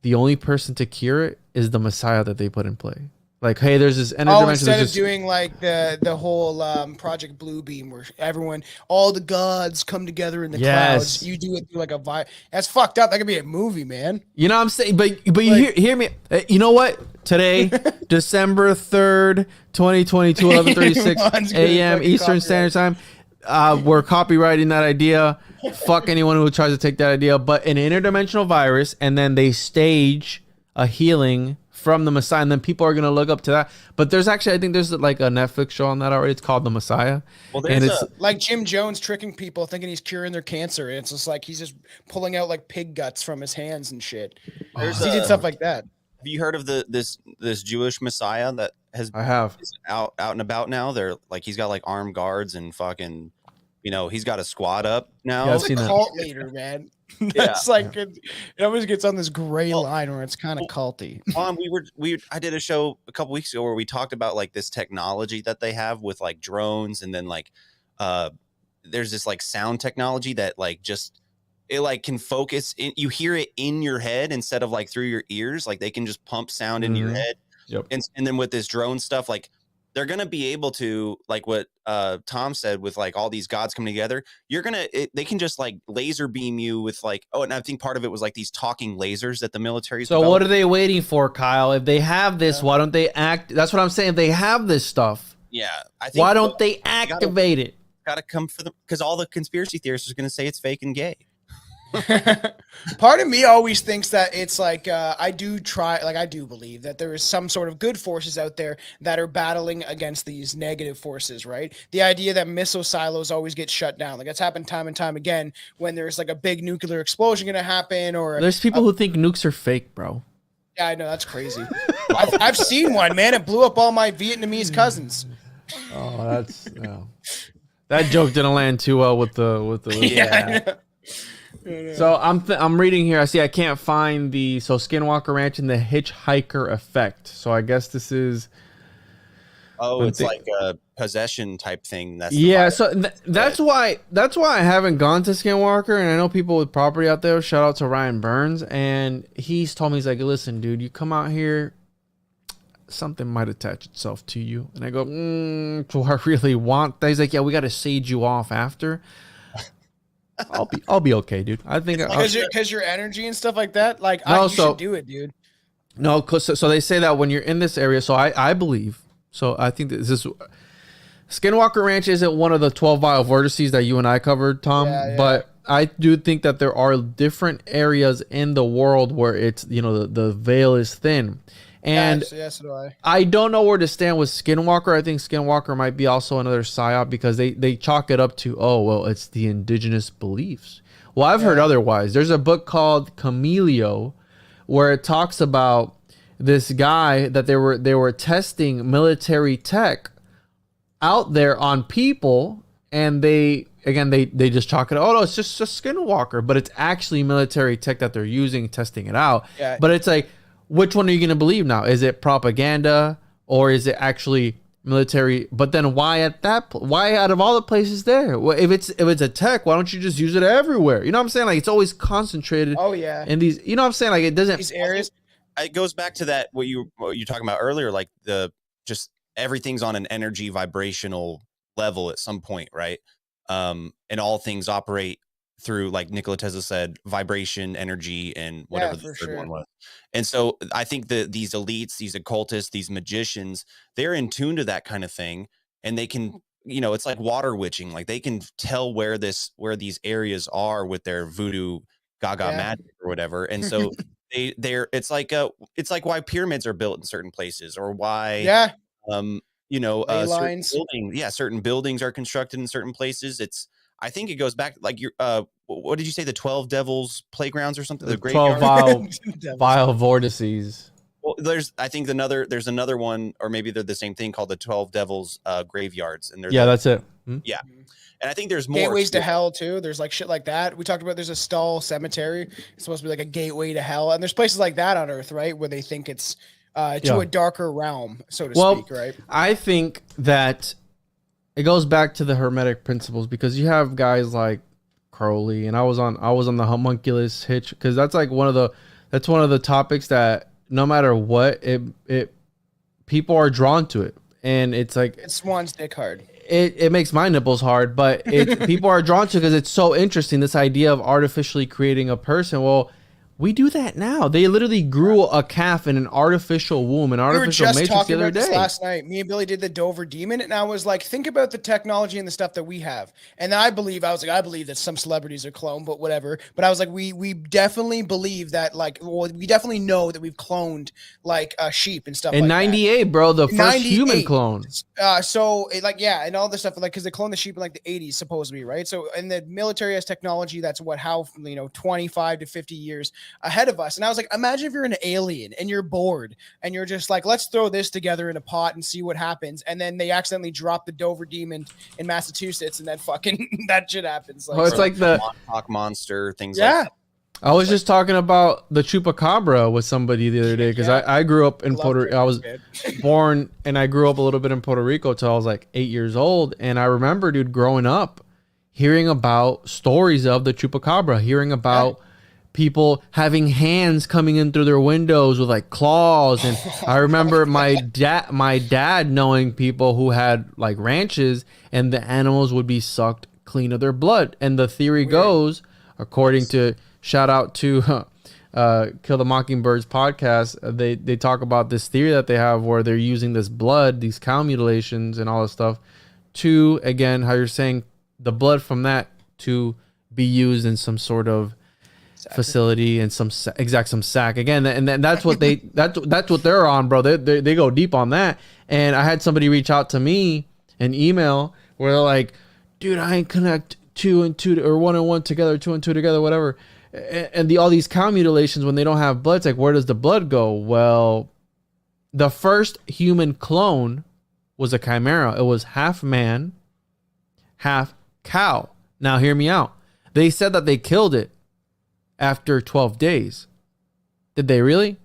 the only person to cure it is the messiah that they put in play? Like, hey, there's this interdimensional. Instead of doing like the whole Project Bluebeam, where all the gods come together in the clouds, you do it through like a vibe. That's fucked up. That could be a movie, man. You know what I'm saying? But you hear me. You know what? Today, December 3rd, 2022, 11:36 a.m. Eastern Standard Time. We're copywriting that idea. Fuck anyone who tries to take that idea. But an interdimensional virus, and then they stage a healing from the Messiah, and then people are going to look up to that. But there's actually, I think there's like a Netflix show on that already. It's called The Messiah. Well, and it's like Jim Jones tricking people thinking he's curing their cancer. And it's just like he's just pulling out like pig guts from his hands and shit. He did stuff like that. Have you heard of this Jewish Messiah that is out and about now? They're like, he's got like armed guards and fucking, he's got a squad up now. Yeah, it's a cult leader, man. That's like it always gets on this gray line where it's kind of culty. I did a show a couple weeks ago where we talked about like this technology that they have with like drones, and then like there's this like sound technology that like just it like can focus you hear it in your head instead of like through your ears. Like they can just pump sound into your head. Yep. And then with this drone stuff, like they're going to be able to, like what Tom said, with like all these gods coming together, they can just like laser beam you with like, and I think part of it was like these talking lasers that the military's So what are they waiting for, Kyle? If they have this, why don't they act? That's what I'm saying. If they have this stuff, Yeah, I think. Why don't they activate it? Got to come for them because all the conspiracy theorists are going to say it's fake and gay. Part of me always thinks that it's like I do believe that there is some sort of good forces out there that are battling against these negative forces, right? The idea that missile silos always get shut down, like that's happened time and time again when there's like a big nuclear explosion going to happen, or there's people who think nukes are fake, bro. Yeah, I know, that's crazy. I've seen one, man. It blew up all my Vietnamese cousins. Oh, that's that joke didn't land too well with the Yeah. So I'm reading here. I can't find the Skinwalker Ranch and the Hitchhiker Effect. So I guess this is. Oh, it's like a possession type thing. That's that's why I haven't gone to Skinwalker, and I know people with property out there. Shout out to Ryan Burns, and he's told me, he's like, listen, dude, you come out here, something might attach itself to you, and I go, do I really want that? He's like, yeah, we got to sage you off after. I'll be okay, dude. I think because your energy and stuff like that. Like, you should do it, dude. No, cause so they say that when you're in this area. So I believe. So I think that this Skinwalker Ranch isn't one of the 12 mile vortices that you and I covered, Tom. Yeah. But I do think that there are different areas in the world where it's, the veil is thin. And yes, do I. I don't know where to stand with Skinwalker. I think Skinwalker might be also another psyop because they chalk it up to, oh, well, it's the indigenous beliefs. Well, I've heard otherwise. There's a book called Camelio where it talks about this guy that they were testing military tech out there on people, and they just chalk it, oh no, it's just a Skinwalker, but it's actually military tech that they're using, testing it out. Yeah. But it's like, which one are you going to believe now? Is it propaganda or is it actually military? But then why out of all the places there? Well, if it's a tech, why don't you just use it everywhere? You know what I'm saying? Like, it's always concentrated. Oh yeah. In these, you know what I'm saying? Like, it doesn't. These areas. It goes back to that what you were talking about earlier, like just everything's on an energy vibrational level at some point, right? And all things operate through, like Nikola Tesla said, vibration, energy, and whatever the third one was. And so I think that these elites, these occultists, these magicians, they're in tune to that kind of thing, and they can, it's like water witching. Like, they can tell where these areas are with their voodoo gaga magic or whatever. And so it's like why pyramids are built in certain places, or why certain buildings are constructed in certain places. I think it goes back, like, what did you say, the 12 devils playgrounds or something? The 12 vile vortices. Well, there's another one, or maybe they're the same thing, called the 12 devils graveyards, and that's it. Yeah. And I think there's more gateways to hell too. There's like shit like that. We talked about, there's a Stull cemetery. It's supposed to be like a gateway to hell, and there's places like that on Earth, right, where they think it's to a darker realm, so to speak, right? I think that it goes back to the Hermetic principles, because you have guys like Crowley, and I was on the homunculus hitch, because that's like one of the topics that no matter what, it people are drawn to it, and it's like it's Swan's dick hard. It makes my nipples hard, but people are drawn to it because it's so interesting, this idea of artificially creating a person. Well, we do that now. They literally grew a calf in an artificial womb, an artificial matrix the other day. Last night, me and Billy did the Dover Demon, and I was like, think about the technology and the stuff that we have. And I believe that some celebrities are cloned, but whatever. But I was like, we definitely believe that, we definitely know that we've cloned like sheep and stuff. In '98, bro, the first human clone. And all this stuff, like, because they cloned the sheep in like the '80s, supposedly, right? So, and the military has technology that's 25 to 50 years ahead of us. And I was like, imagine if you're an alien and you're bored and you're just like, let's throw this together in a pot and see what happens. And then they accidentally drop the Dover Demon in Massachusetts, and then fucking that shit happens. Like, it's like the Montauk monster, things like that. I was just talking about the chupacabra with somebody the other day, because I grew up in I was born and I grew up a little bit in Puerto Rico till I was like 8 years old. And I remember, dude, growing up, hearing about stories of the chupacabra, hearing about people having hands coming in through their windows with like claws. And I remember my dad knowing people who had like ranches, and the animals would be sucked clean of their blood. And the theory goes, according to, shout out to Kill the Mockingbird's podcast, they talk about this theory that they have where they're using this blood, these cow mutilations and all this stuff to, again, how you're saying, the blood from that to be used in some sort of facility and some sack again, and that's what that's what they're on, bro. They go deep on that. And I had somebody reach out to me an email where they're like, dude, I ain't connect 2 and 2 or 1 and 1 together, 2 and 2 together, whatever. And all these cow mutilations, when they don't have blood, it's like, where does the blood go? Well, the first human clone was a chimera. It was half man, half cow. Now hear me out. They said that they killed it after 12 days. Did they really?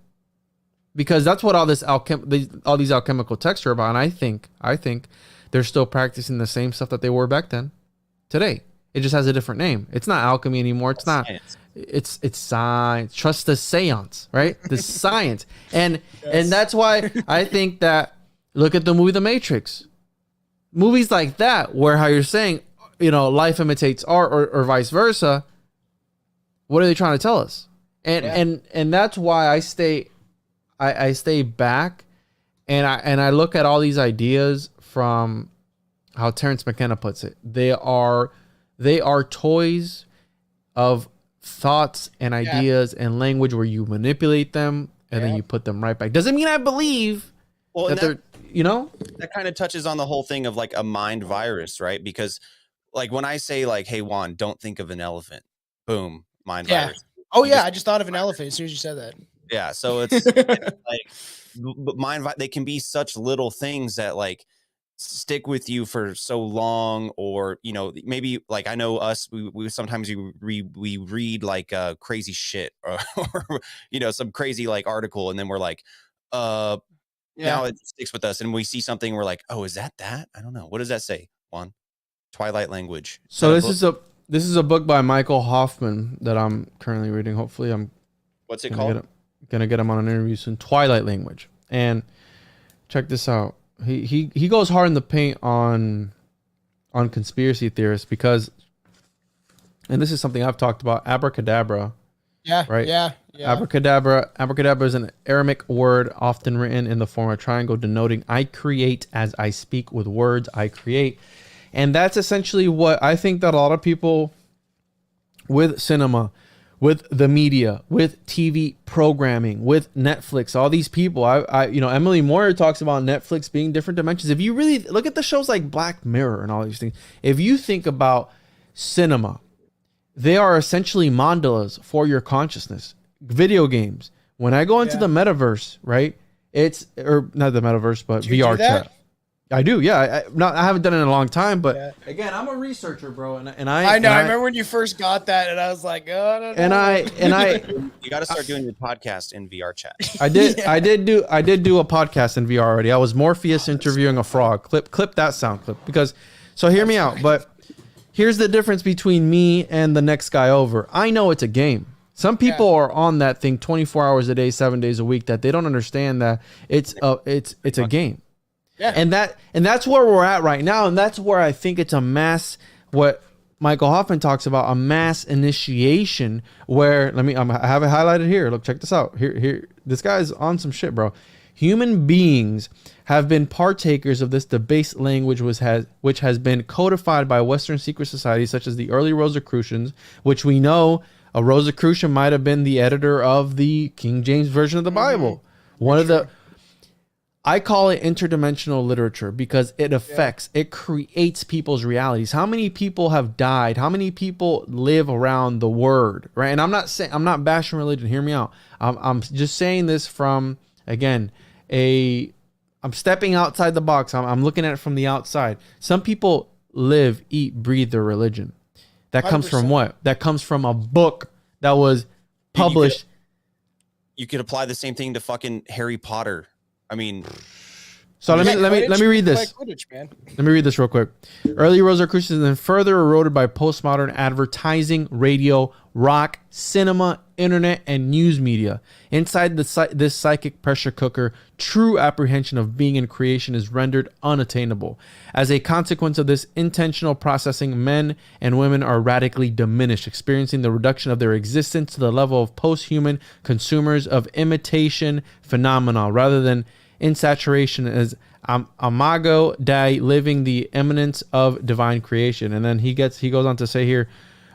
Because that's what all these alchemical texts are about. And I think they're still practicing the same stuff that they were back then. Today, it just has a different name. It's not alchemy anymore. It's not. Science. It's science. Trust the seance, right? The science, and that's why I think that. Look at the movie The Matrix. Movies like that, where how you're saying, life imitates art, or vice versa. What are they trying to tell us? And that's why I stay back, and I look at all these ideas from how Terrence McKenna puts it. They are toys of thoughts and ideas and language where you manipulate them and then you put them right back. Doesn't mean I believe that they're, that kind of touches on the whole thing of like a mind virus, right? Because like when I say like, hey, Juan, don't think of an elephant, boom, mind virus. Oh yeah, I just thought of an elephant as soon as you said that. Yeah, so it's like, but they can be such little things that like stick with you for so long, or maybe like I know us, we sometimes we read like crazy shit or some crazy like article, and then we're like, now it sticks with us, and we see something, we're like, oh, is that? I don't know, what does that say, Juan? Twilight language. So this is a book by Michael Hoffman that I'm currently reading. Hopefully, what's it called? Gonna get him on an interview soon. Twilight language. And check this out. He goes hard in the paint on conspiracy theorists because, and this is something I've talked about, abracadabra. Yeah. Right. Yeah. Abracadabra is an Aramaic word often written in the form of a triangle denoting I create as I speak with words I create. And that's essentially what I think that a lot of people with cinema, with the media, with TV programming, with Netflix, all these people, Emily Moyer talks about Netflix being different dimensions. If you really look at the shows like Black Mirror and all these things, if you think about cinema, they are essentially mandalas for your consciousness. Video games. When I go into the metaverse, right? Or not the metaverse, but VR chat. I do, yeah. I haven't done it in a long time, but again, I'm a researcher, bro, and I know. I remember when you first got that, and I was like, oh, I don't know. You got to start doing your podcast in VR chat. I did do a podcast in VR already. I was Morpheus interviewing a frog. Clip that sound clip because. So hear me out, but here's the difference between me and the next guy over. I know it's a game. Some people are on that thing 24 hours a day, 7 days a week, that they don't understand that it's a game. Yeah. And that's where we're at right now. And that's where I think it's a mass, what Michael Hoffman talks about, a mass initiation where, I have it highlighted here. Look, check this out. Here, this guy's on some shit, bro. Human beings have been partakers of this debased language which has been codified by Western secret societies such as the early Rosicrucians, which we know a Rosicrucian might have been the editor of the King James Version of the Bible. I call it interdimensional literature because it affects, it creates people's realities. How many people have died? How many people live around the word, right? And I'm not bashing religion. Hear me out. I'm just saying this from, again, I'm stepping outside the box. I'm looking at it from the outside. Some people live, eat, breathe their religion. That comes 100%. From what? That comes from a book that was published. You could apply the same thing to fucking Harry Potter. I mean, so let me read this. Let me read this real quick. Early Rosicrucians then further eroded by postmodern advertising, radio, rock, cinema, internet and news media. Inside this psychic pressure cooker, true apprehension of being in creation is rendered unattainable. As a consequence of this intentional processing, men and women are radically diminished, experiencing the reduction of their existence to the level of post-human consumers of imitation phenomena, rather than in saturation as imago Dei, living the eminence of divine creation. And then he goes on to say here,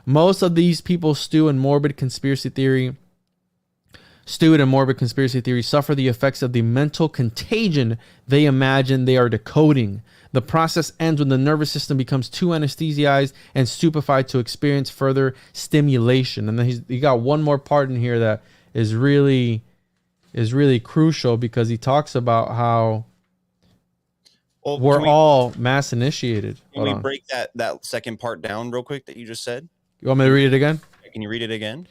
most of these people stewed in morbid conspiracy theory suffer the effects of the mental contagion they imagine they are decoding. The process ends when the nervous system becomes too anesthetized and stupefied to experience further stimulation. And then he got one more part in here that is really crucial, because he talks about how we're all mass initiated. Can we break that second part down real quick that you just said? You want me to read it again? Can you read it again?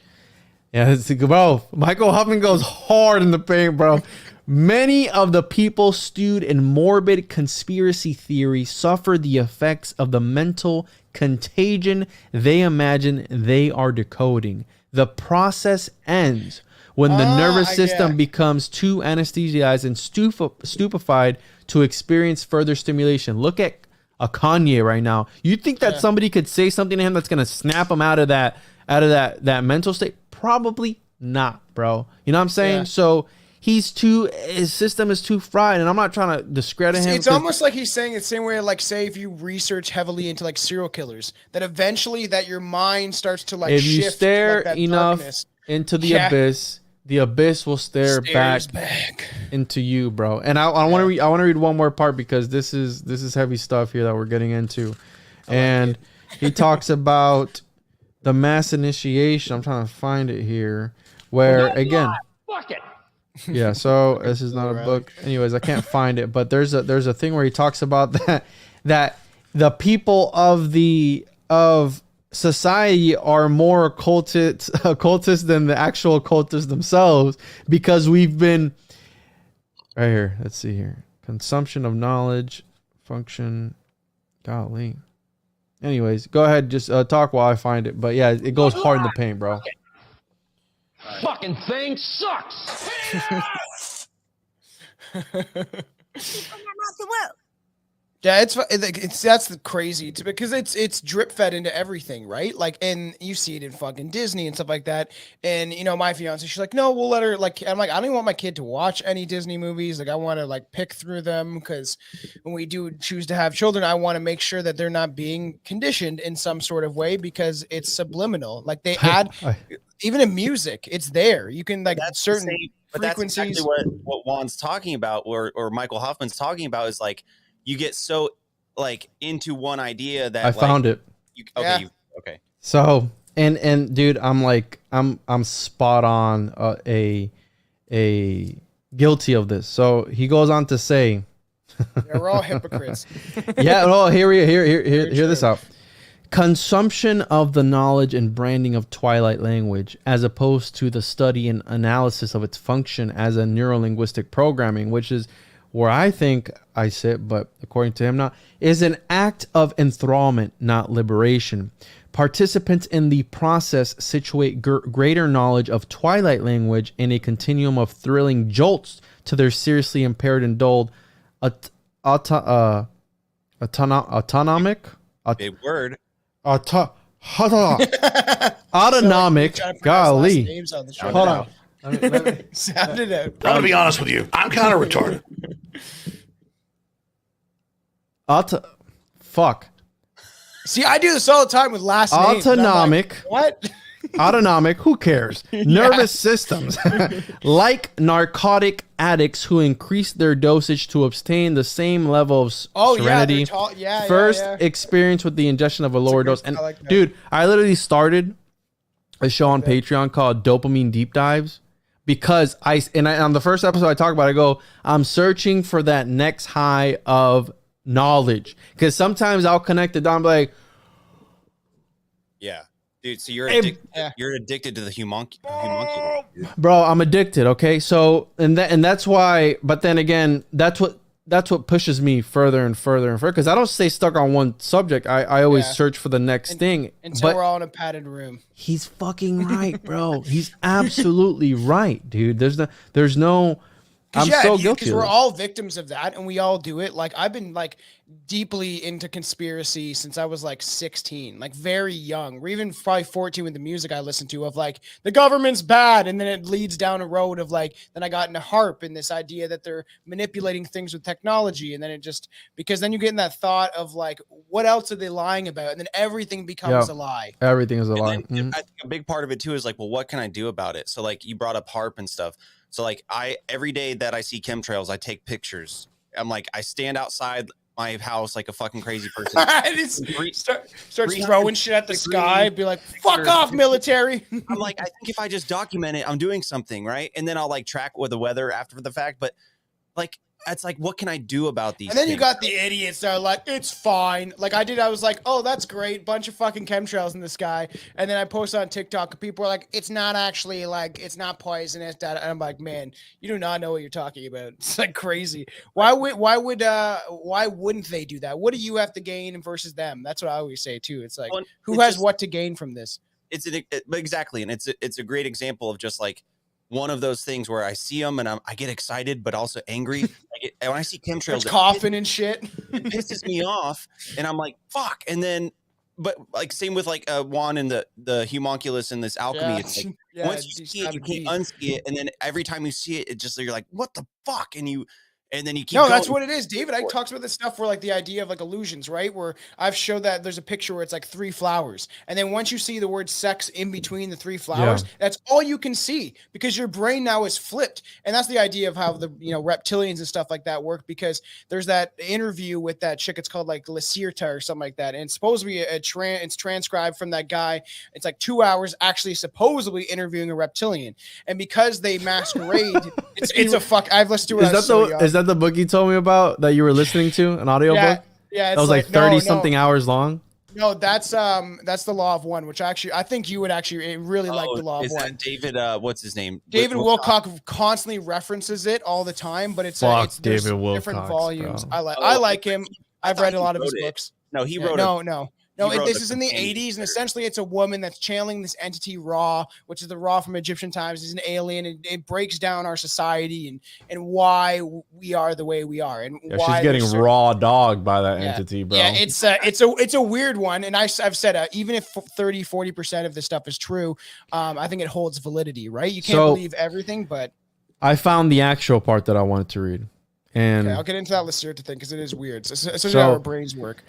Yeah, bro. Michael Huffman goes hard in the paint, bro. Many of the people stewed in morbid conspiracy theory suffer the effects of the mental contagion they imagine they are decoding. The process ends when the nervous system becomes too anesthetized and stupefied to experience further stimulation. Look at a Kanye right now. You think that somebody could say something to him that's gonna snap him out of that mental state? Probably not, bro. You know what I'm saying? So his system is too fried, and I'm not trying to discredit him. It's almost like he's saying it's the same way, like, say if you research heavily into like serial killers, that eventually that your mind starts to like if shift. You stare like enough darkness into the abyss, the abyss will stare back into you, bro. And I want to read one more part, because this is heavy stuff here that we're getting into. And he talks about the mass initiation. I'm trying to find it here, where again, Fuck it. yeah. So this is not a book. Anyways, I can't find it, but there's a thing where he talks about that the people of society are more occultists than the actual occultists themselves, because we've been right here. Let's see here. Consumption of knowledge, function. Golly. Anyways, go ahead. Just talk while I find it. But yeah, it goes hard in the paint, bro. Fucking thing sucks. Yeah, that's the crazy, because it's drip fed into everything, right? Like, and you see it in fucking Disney and stuff like that. And you know, my fiance, she's like, no, we'll let her. Like, I'm like, I don't even want my kid to watch any Disney movies. Like, I want to like pick through them, because when we do choose to have children, I want to make sure that they're not being conditioned in some sort of way, because it's subliminal. Like, they add even in music, it's there. You can like certain frequencies. That's exactly what Juan's talking about, or Michael Hoffman's talking about, is like, you get so like into one idea that I found it. Okay. So and dude, I'm spot on a guilty of this. So he goes on to say, we're all hypocrites. yeah. Well, hear this out. Consumption of the knowledge and branding of Twilight language, as opposed to the study and analysis of its function as a neurolinguistic programming, which is where I think I sit, but according to him not, is an act of enthrallment, not liberation. Participants in the process situate greater knowledge of Twilight language in a continuum of thrilling jolts to their seriously impaired and dulled autonomic Big word. autonomic. Golly. Hold on. Sound it out. I'm gonna be honest with you. I'm kind of retarded. Fuck. See, I do this all the time with last names. Autonomic. Like, what? Autonomic. Who cares? Nervous systems. Like narcotic addicts who increase their dosage to obtain the same level of serenity. First experience with the ingestion of a lower dose. And dude, I literally started a show on Patreon called Dopamine Deep Dives, because on the first episode I talk about it, I go, I'm searching for that next high of knowledge, because sometimes I'll connect the dot, like, yeah, dude. So you're addicted to the homunculus, bro. I'm addicted. Okay, so and that's why. But then again, that's what that's what pushes me further and further and further, because I don't stay stuck on one subject. I always search for the next thing. Until we're all in a padded room. He's fucking right, bro. He's absolutely right, dude. There's no I'm so guilty. Because we're all victims of that, and we all do it. Like, I've been like deeply into conspiracy since I was like 16, like very young. Or even probably 14 with the music I listened to of like the government's bad, and then it leads down a road of like, then I got into HARP and this idea that they're manipulating things with technology, and then it just, because then you get in that thought of like, what else are they lying about, and then everything becomes a lie. Everything is a lie. Then, I think a big part of it too is like, well, what can I do about it? So like, you brought up HARP and stuff. So like, every day that I see chemtrails, I take pictures. I'm like, I stand outside my house like a fucking crazy person. Starts throwing shit at the sky, be like, fuck off, military. I'm like, I think if I just document it, I'm doing something, right? And then I'll like track with the weather after the fact. But like, it's like, what can I do about these And then things? you got the idiots that are like, it's fine. Like I was like, oh, that's great. Bunch of fucking chemtrails in the sky. And then I post on TikTok and people are like, it's not actually like, it's not poisonous. And I'm like, man, you do not know what you're talking about. It's like crazy. Why wouldn't they do that? What do you have to gain versus them? That's what I always say too. It's like, who has what to gain from this? Exactly. And it's a great example of just like, one of those things where I see them and I get excited, but also angry. When I see chemtrails, coughing and shit, it pisses me off, and I'm like, "Fuck!" And then, but like same with like Juan and the homunculus and this alchemy. Yeah. It's like Yeah, once you see it, you can't unsee it, and then every time you see it, it just you're like, "What the fuck?" And then you keep. No, that's what it is. David Icke talks about this stuff where like the idea of like illusions, right? Where I've showed that there's a picture where it's like 3 flowers. And then once you see the word sex in between the 3 flowers, that's all you can see because your brain now is flipped. And that's the idea of how the, reptilians and stuff like that work, because there's that interview with that chick. It's called like Lacierta or something like that. And it's supposed to be it's transcribed from that guy. It's like 2 hours actually supposedly interviewing a reptilian. And because they masquerade, it's a fuck. I've listened to it. Is that the book you told me about that you were listening to, an audio book? Yeah, that was like 30 something hours long. No, that's the Law of One, which actually I think you would actually really like the Law of One. That David? What's his name? David Wilcock constantly references it all the time, but it's David Wilcock, different volumes. Bro. I like him. I've read a lot of his books. No, he wrote No, this is in the 80s, and essentially it's a woman that's channeling this entity Ra, which is the Ra from Egyptian times. He's an alien, and it breaks down our society and why we are the way we are. And why she's getting raw dogged by that entity, bro. Yeah, it's a weird one, and I've said even if 30-40% of this stuff is true, I think it holds validity, right? You can't believe everything, but I found the actual part that I wanted to read, and I'll get into that Lacerta thing because it is weird. So how our brains work.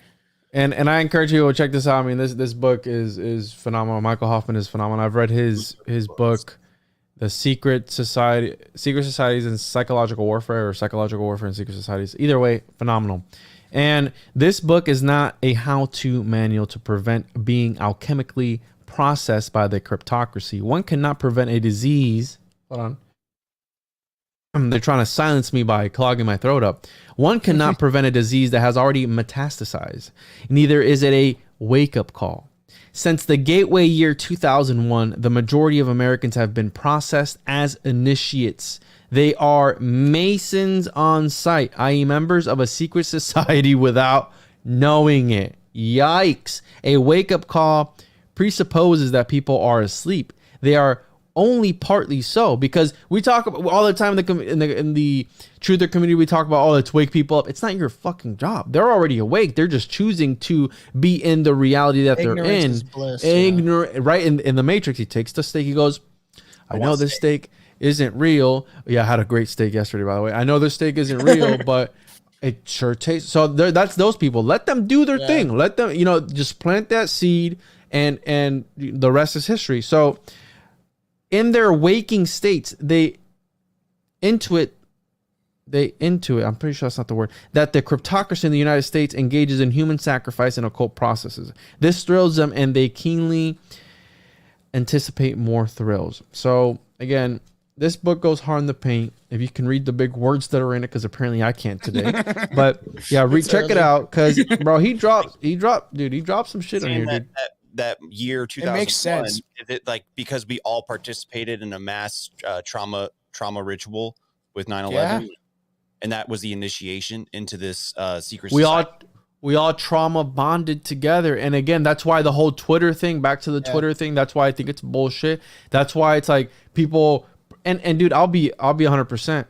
And I encourage you to check this out. I mean, this book is phenomenal. Michael Hoffman is phenomenal. I've read his book, The Secret Societies in Psychological Warfare, or Psychological Warfare and Secret Societies. Either way, phenomenal. And this book is not a how-to manual to prevent being alchemically processed by the cryptocracy. One cannot prevent a disease. Hold on. They're trying to silence me by clogging my throat up. One cannot prevent a disease that has already metastasized. Neither is it a wake-up call. Since the gateway year 2001, the majority of Americans have been processed as initiates. They are Masons on site, i.e. members of a secret society without knowing it. Yikes. A wake-up call presupposes that people are asleep. They are only partly so, because we talk about all the time in the truther community, we talk about, let's wake people up. It's not your fucking job. They're already awake. They're just choosing to be in the reality that they're in. Is bliss, ignorant, right? In the Matrix, he takes the steak. He goes, I know this steak isn't real. Yeah, I had a great steak yesterday, by the way. I know this steak isn't real, but it sure tastes. So that's those people. Let them do their thing. Let them, just plant that seed, and the rest is history. So in their waking states, they intuit, I'm pretty sure that's not the word, that the cryptocracy in the United States engages in human sacrifice and occult processes. This thrills them, and they keenly anticipate more thrills. So again, this book goes hard in the paint. If you can read the big words that are in it, because apparently I can't today. But yeah, check it out, because bro, he dropped some shit on here, dude. That year 2001, it makes sense. Is it like because we all participated in a mass trauma ritual with 9/11? and that was the initiation into this secret We society. we all trauma bonded together. And again, that's why the whole Twitter thing, back to the Twitter thing, that's why I think it's bullshit. That's why it's like people, and dude, I'll be 100%.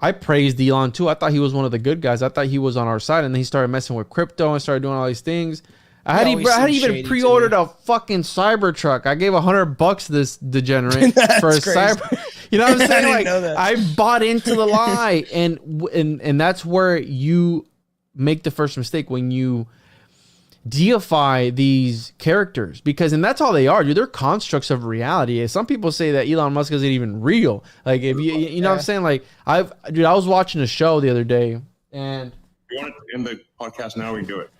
I praised Elon too. I thought he was one of the good guys. I thought he was on our side, and then he started messing with crypto and started doing all these things. I had even pre-ordered a fucking Cybertruck. I gave $100 to this degenerate for a Cyber. You know what I'm saying? Like, I bought into the lie, and that's where you make the first mistake, when you deify these characters, and that's all they are, dude. They're constructs of reality. Some people say that Elon Musk isn't even real. Like, if you know what I'm saying? Like, I was watching a show the other day, and if you want to end the podcast now, we can do it.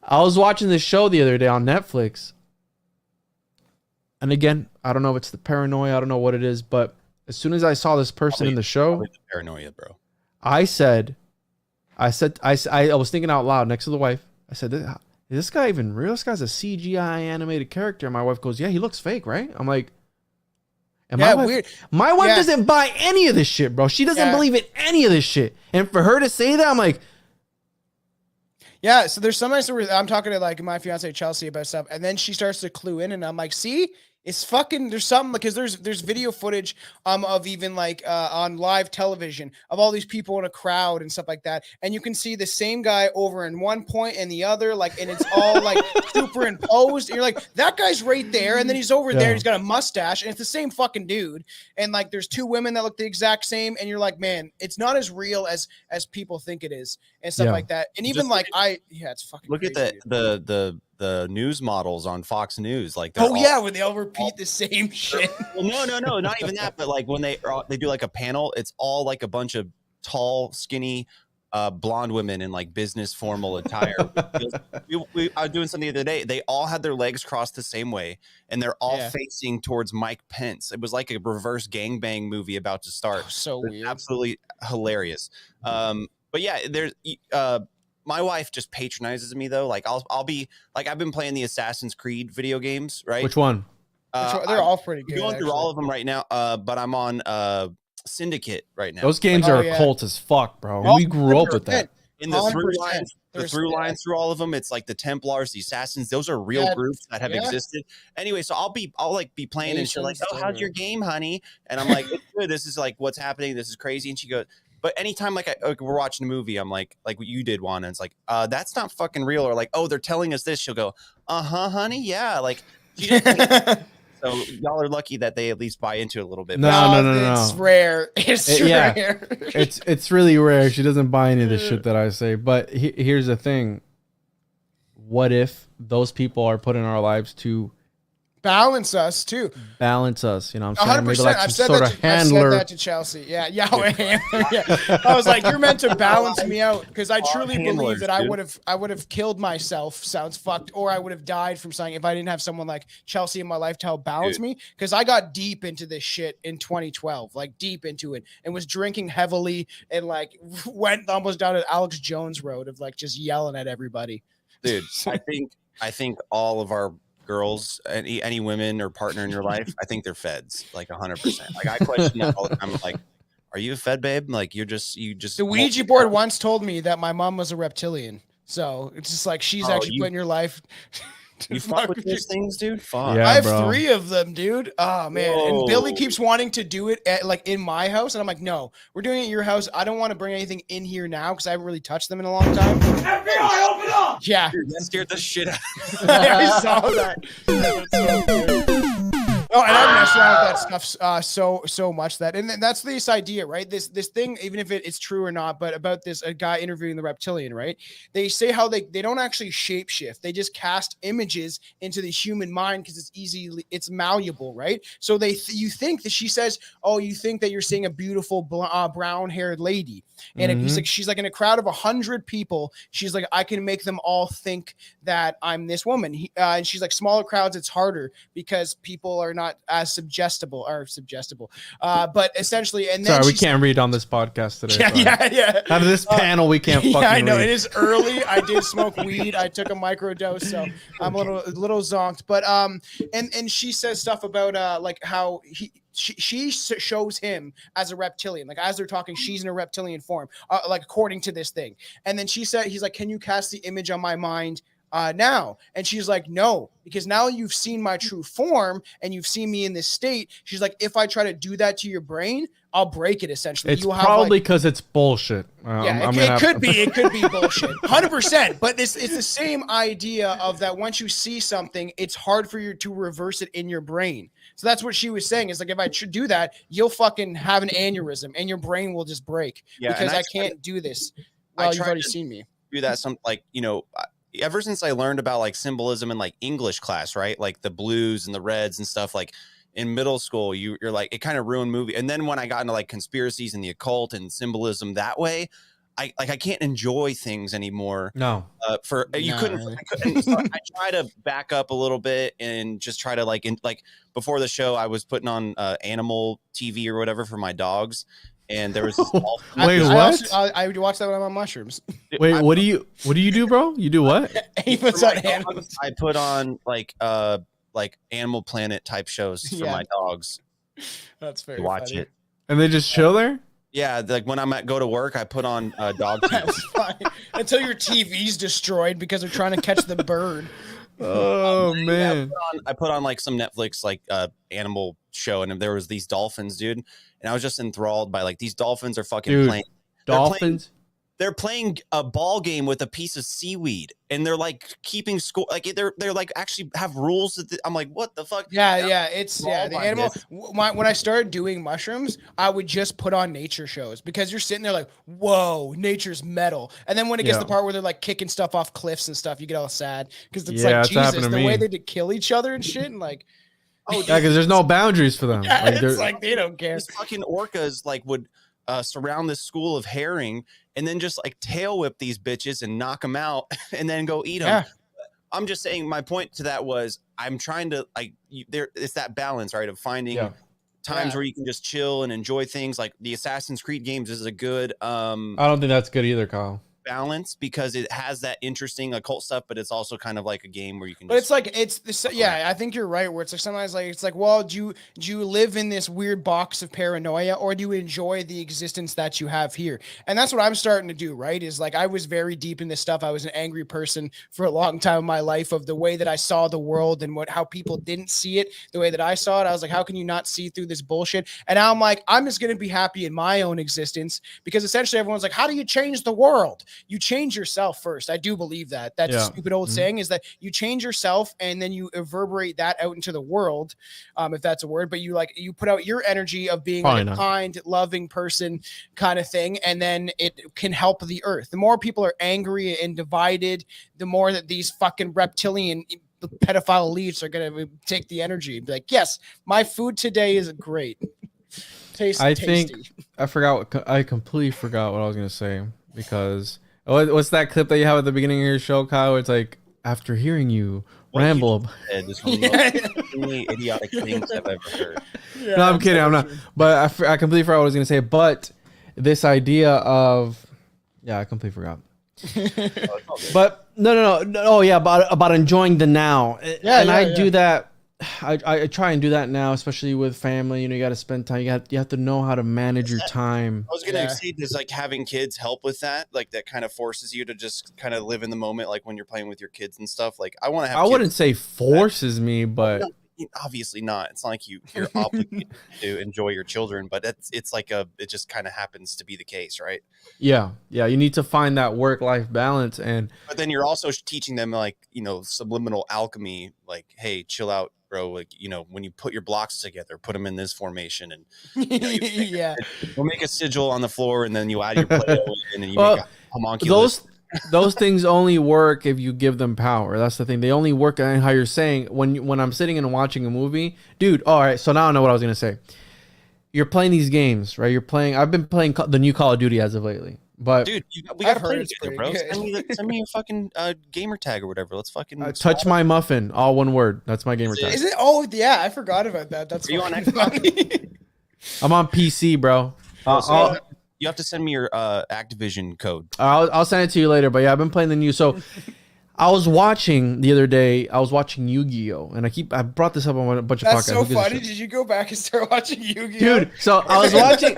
I was watching this show the other day on Netflix, and again, I don't know if it's the paranoia, I don't know what it is, but as soon as I saw this person in the show, the paranoia, bro. I was thinking out loud next to the wife. I said, "Is this guy even real? This guy's a CGI animated character." And my wife goes, "Yeah, he looks fake, right?" I'm like, my wife doesn't buy any of this shit, bro. She doesn't believe in any of this shit. And for her to say that, I'm like, yeah. So there's some nights where I'm talking to like my fiance Chelsea about stuff, and then she starts to clue in, and I'm like, see, it's fucking, there's something, because there's video footage of even like on live television of all these people in a crowd and stuff like that, and you can see the same guy over in one point and the other, like, and it's all like superimposed, and you're like, that guy's right there, and then he's over there, he's got a mustache, and it's the same fucking dude, and like there's two women that look the exact same, and you're like, man, it's not as real as people think it is, and stuff like that. And even like it's fucking look crazy, at the news models on Fox News, like when they all repeat the same shit. Well, no, not even that, but like when they do like a panel, it's all like a bunch of tall, skinny, blonde women in like business formal attire. we I was doing something the other day. They all had their legs crossed the same way, and they're all facing towards Mike Pence. It was like a reverse gangbang movie about to start. So weird, absolutely hilarious. But yeah, there's my wife just patronizes me though. Like I'll be like, I've been playing the Assassin's Creed video games, right? which one? they're all pretty good. I'm going through all of them right now, but I'm on Syndicate right now. Those games are a cult as fuck, bro. We grew up with that. In the through lines through all of them, it's like the Templars, the Assassins. Those are real groups that have existed. Anyway, so I'll be playing, and she's like, "Oh, how's your game, honey?" And I'm like, "It's good. This is like what's happening. This is crazy." And she goes, but anytime like we're watching a movie, I'm like what you did, Juan, and it's like, that's not fucking real, or like, oh, they're telling us this. She'll go, honey, yeah, like. So y'all are lucky that they at least buy into it a little bit. No. It's rare. It's rare. It's really rare. She doesn't buy any of the shit that I say. But here's the thing. What if those people are put in our lives to balance us too? Balance us, you know what I'm saying? 100%. Maybe like I've some said sort that of handler. I said that to Chelsea. Yeah. I was like, you're meant to balance me out, because I truly believe that I would have killed myself. Sounds fucked, or I would have died from something if I didn't have someone like Chelsea in my life to help balance me. Because I got deep into this shit in 2012, like deep into it, and was drinking heavily, and like went almost down to Alex Jones road of like just yelling at everybody. Dude, I think all of our girls, any women or partner in your life, I think they're feds, like 100%. Like I question that all the time. I'm like, are you a fed, babe? Like you just the Ouija board once told me that my mom was a reptilian, so it's just like she's actually put in your life. You fuck with these things, dude? Fuck. Yeah, I have bro. 3 of them, dude. Oh man. Whoa. And Billy keeps wanting to do it at, like in my house, and I'm like, no, we're doing it at your house. I don't want to bring anything in here now because I haven't really touched them in a long time. FBI, open up! Yeah. Dude, that scared the shit out of me. I saw that. That was so weird. Oh, and I messed around with that stuff so much that, and that's this idea, right? This thing, even if it's true or not, but about this a guy interviewing the reptilian, right? They say how they don't actually shapeshift; they just cast images into the human mind because it's malleable, right? So you think that she says, "Oh, you think that you're seeing a beautiful brown-haired lady," and he's like, she's like in a crowd of 100 people, she's like, I can make them all think that I'm this woman, and she's like, smaller crowds, it's harder because people are not as suggestible. But essentially, and then sorry, we can't read on this podcast today. Yeah. Out of this panel, we can't fucking I know read. it is early. I did smoke weed. I took a microdose, so I'm a little zonked. But and she says stuff about like how she shows him as a reptilian, like as they're talking, she's in a reptilian form, like according to this thing. And then he's like, can you cast the image on my mind now? And she's like, no, because now you've seen my true form and you've seen me in this state. She's like, if I try to do that to your brain, I'll break it. Essentially, It's probably because it's bullshit. It could be bullshit, 100%. But it's the same idea of that. Once you see something, it's hard for you to reverse it in your brain. So that's what she was saying. Is like, if I should do that, you'll fucking have an aneurysm and your brain will just break because I can't do this. Well, you've already seen me do that. Ever since I learned about like symbolism in like English class, right? Like the blues and the reds and stuff, like in middle school, you're like, it kind of ruined movie. And then when I got into like conspiracies and the occult and symbolism that way, I can't enjoy things anymore. No, couldn't. So I try to back up a little bit and just try to like before the show, I was putting on animal TV or whatever for my dogs. And there was this wait, what? I watched that when I'm on mushrooms. Wait, what do you do, bro? You do what? He puts on animals. I put on like Animal Planet type shows for my dogs. That's very watch funny. it. And they just chill there? Yeah, like when I'm go to work, I put on dog TV. That's fine. Until your TV's destroyed because they're trying to catch the bird. Oh man. I put on like some Netflix like animal show, and there was these dolphins, dude. And I was just enthralled by like these dolphins are fucking playing. Dolphins? They're playing a ball game with a piece of seaweed, and they're like keeping score. Like they're like actually have rules. I'm like, what the fuck? Yeah. The animal. When I started doing mushrooms, I would just put on nature shows because you're sitting there like, whoa, nature's metal. And then when it gets to the part where they're like kicking stuff off cliffs and stuff, you get all sad because it's like Jesus, the way they did kill each other and shit, and like. Oh, yeah, because there's no boundaries for them. Yeah, it's like they don't care. These fucking orcas like would surround this school of herring and then just like tail whip these bitches and knock them out and then go eat them. Yeah. I'm just saying, my point to that was I'm trying to like it's that balance, right, of finding times where you can just chill and enjoy things. Like the Assassin's Creed games is a good I don't think that's good either, Kyle. Balance because it has that interesting occult stuff, but it's also kind of like a game where you can. But it's like I think you're right. Where it's like sometimes like it's like, well, do you live in this weird box of paranoia, or do you enjoy the existence that you have here? And that's what I'm starting to do. Right? Is like I was very deep in this stuff. I was an angry person for a long time in my life of the way that I saw the world and how people didn't see it the way that I saw it. I was like, how can you not see through this bullshit? And now I'm like, I'm just gonna be happy in my own existence because essentially everyone's like, how do you change the world? You change yourself first. I do believe that. That stupid old saying is that you change yourself and then you reverberate that out into the world, if that's a word. But you put out your energy of being like a kind, loving person kind of thing, and then it can help the earth. The more people are angry and divided, the more that these fucking reptilian pedophile elites are going to take the energy and be like, yes, my food today is great. Tasty. I completely forgot what I was going to say because what's that clip that you have at the beginning of your show, Kyle? Where it's like, after hearing you ramble. Just one of the only idiotic things I've ever heard. Yeah, no, I'm kidding. I'm not. But I completely forgot what I was going to say. But this idea of, I completely forgot. But no. Oh yeah, about enjoying the now. I do that. I try and do that now, especially with family. You know, you got to spend time. You have to know how to manage your time. I was gonna say, does like having kids help with that? Like that kind of forces you to just kind of live in the moment, like when you're playing with your kids and stuff. Like I want to have. I wouldn't say forces me, but obviously not. It's not like you're obligated to enjoy your children, but it's like it just kind of happens to be the case, right? Yeah. You need to find that work-life balance, but then you're also teaching them like subliminal alchemy, like, hey, chill out, bro. Like when you put your blocks together, put them in this formation, and we'll make a sigil on the floor, and then you add your Play-Doh and then you make a homunculus. Those things only work if you give them power. That's the thing. They only work on how you're saying when I'm sitting and watching a movie, dude. All right, so now I know what I was gonna say. You're playing these games, right? I've been playing the new Call of Duty as of lately. But dude, we gotta I've heard play it's together, pretty bro. good. Send me a fucking gamer tag or whatever. Let's fucking touch my muffin, all one word. That's my gamer tag. Is it? Oh yeah, I forgot about that. That's Are you on fucking Xbox? funny. I'm on PC, bro. You have to send me your Activision code. I'll send it to you later. But yeah, I've been playing the new. So I was watching the other day. I was watching Yu-Gi-Oh, and I brought this up on a bunch of That's podcasts. so funny. Did you go back and start watching Yu-Gi-Oh? Dude, so I was watching.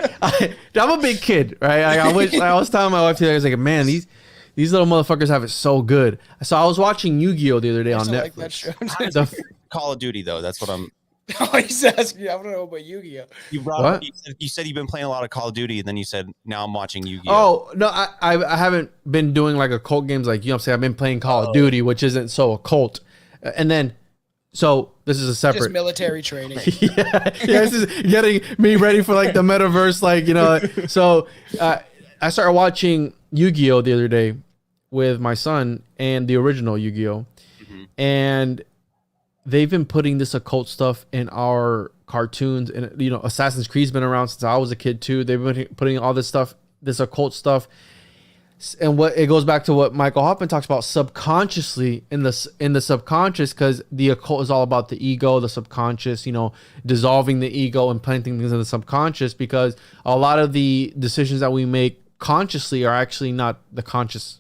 I'm a big kid, right? I was telling my wife today, I was like, man, these little motherfuckers have it so good. So I was watching Yu-Gi-Oh the other day on Like that Netflix. show. Call of Duty though. That's what I'm. Oh, he's asking. I don't know about Yu-Gi-Oh. You brought What? up, you said you've been playing a lot of Call of Duty, and then you said now I'm watching Yu-Gi-Oh. Oh no, I haven't been doing like occult games like, you know what I'm saying. I've been playing Call of Duty, which isn't so occult. And then, so this is a Just separate. military training. yeah, this is getting me ready for like the metaverse, like, you know. So I started watching Yu-Gi-Oh the other day with my son and the original Yu-Gi-Oh, and they've been putting this occult stuff in our cartoons, and you know, Assassin's Creed's been around since I was a kid too. They've been putting all this stuff, this occult stuff, and what it goes back to what Michael Hoffman talks about subconsciously in the subconscious, because the occult is all about the ego, the subconscious, you know, dissolving the ego and planting things in the subconscious, because a lot of the decisions that we make consciously are actually not the conscious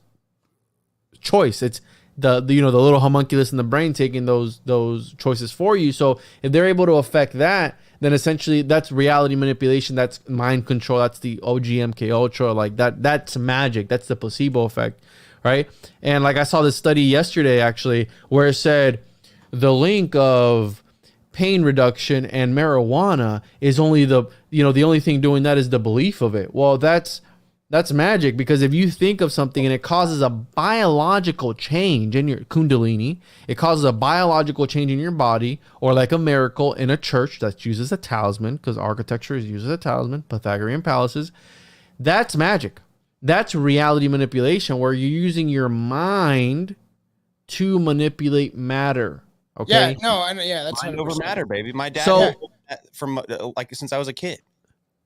choice. It's the you know, the little homunculus in the brain taking those choices for you. So if they're able to affect that, then essentially that's reality manipulation, that's mind control, that's the OG/MK Ultra, like that's magic, that's the placebo effect, right? And like I saw this study yesterday actually where it said the link of pain reduction and marijuana is only the only thing doing that is the belief of it. Well, that's magic, because if you think of something and it causes a biological change in your kundalini, it causes a biological change in your body, or like a miracle in a church that uses a talisman, because architecture is used as a talisman, Pythagorean palaces, that's magic. That's reality manipulation, where you're using your mind to manipulate matter. Okay. Yeah, no, I know. Yeah, that's Mind over 100%. matter, baby. My dad, So- from like since I was a kid.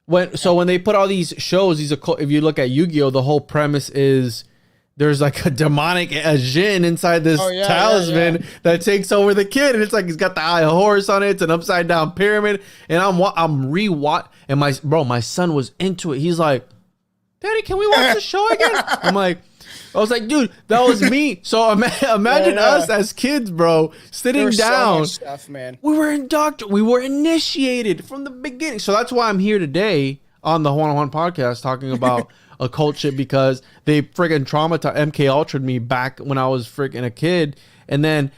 When they put all these shows, if you look at Yu-Gi-Oh, the whole premise is there's like a demonic djinn inside this talisman that takes over the kid, and it's like he's got the eye of horse on it. It's an upside down pyramid, and I'm re-watch, and my son was into it. He's like, "Daddy, can we watch the show again?" I was like, dude, that was me. So imagine us as kids, bro, sitting down. So much stuff, man. We were initiated from the beginning. So that's why I'm here today on the Juan podcast talking about occult shit, because they friggin' traumatized MK Ultra'd me back when I was friggin' a kid. And then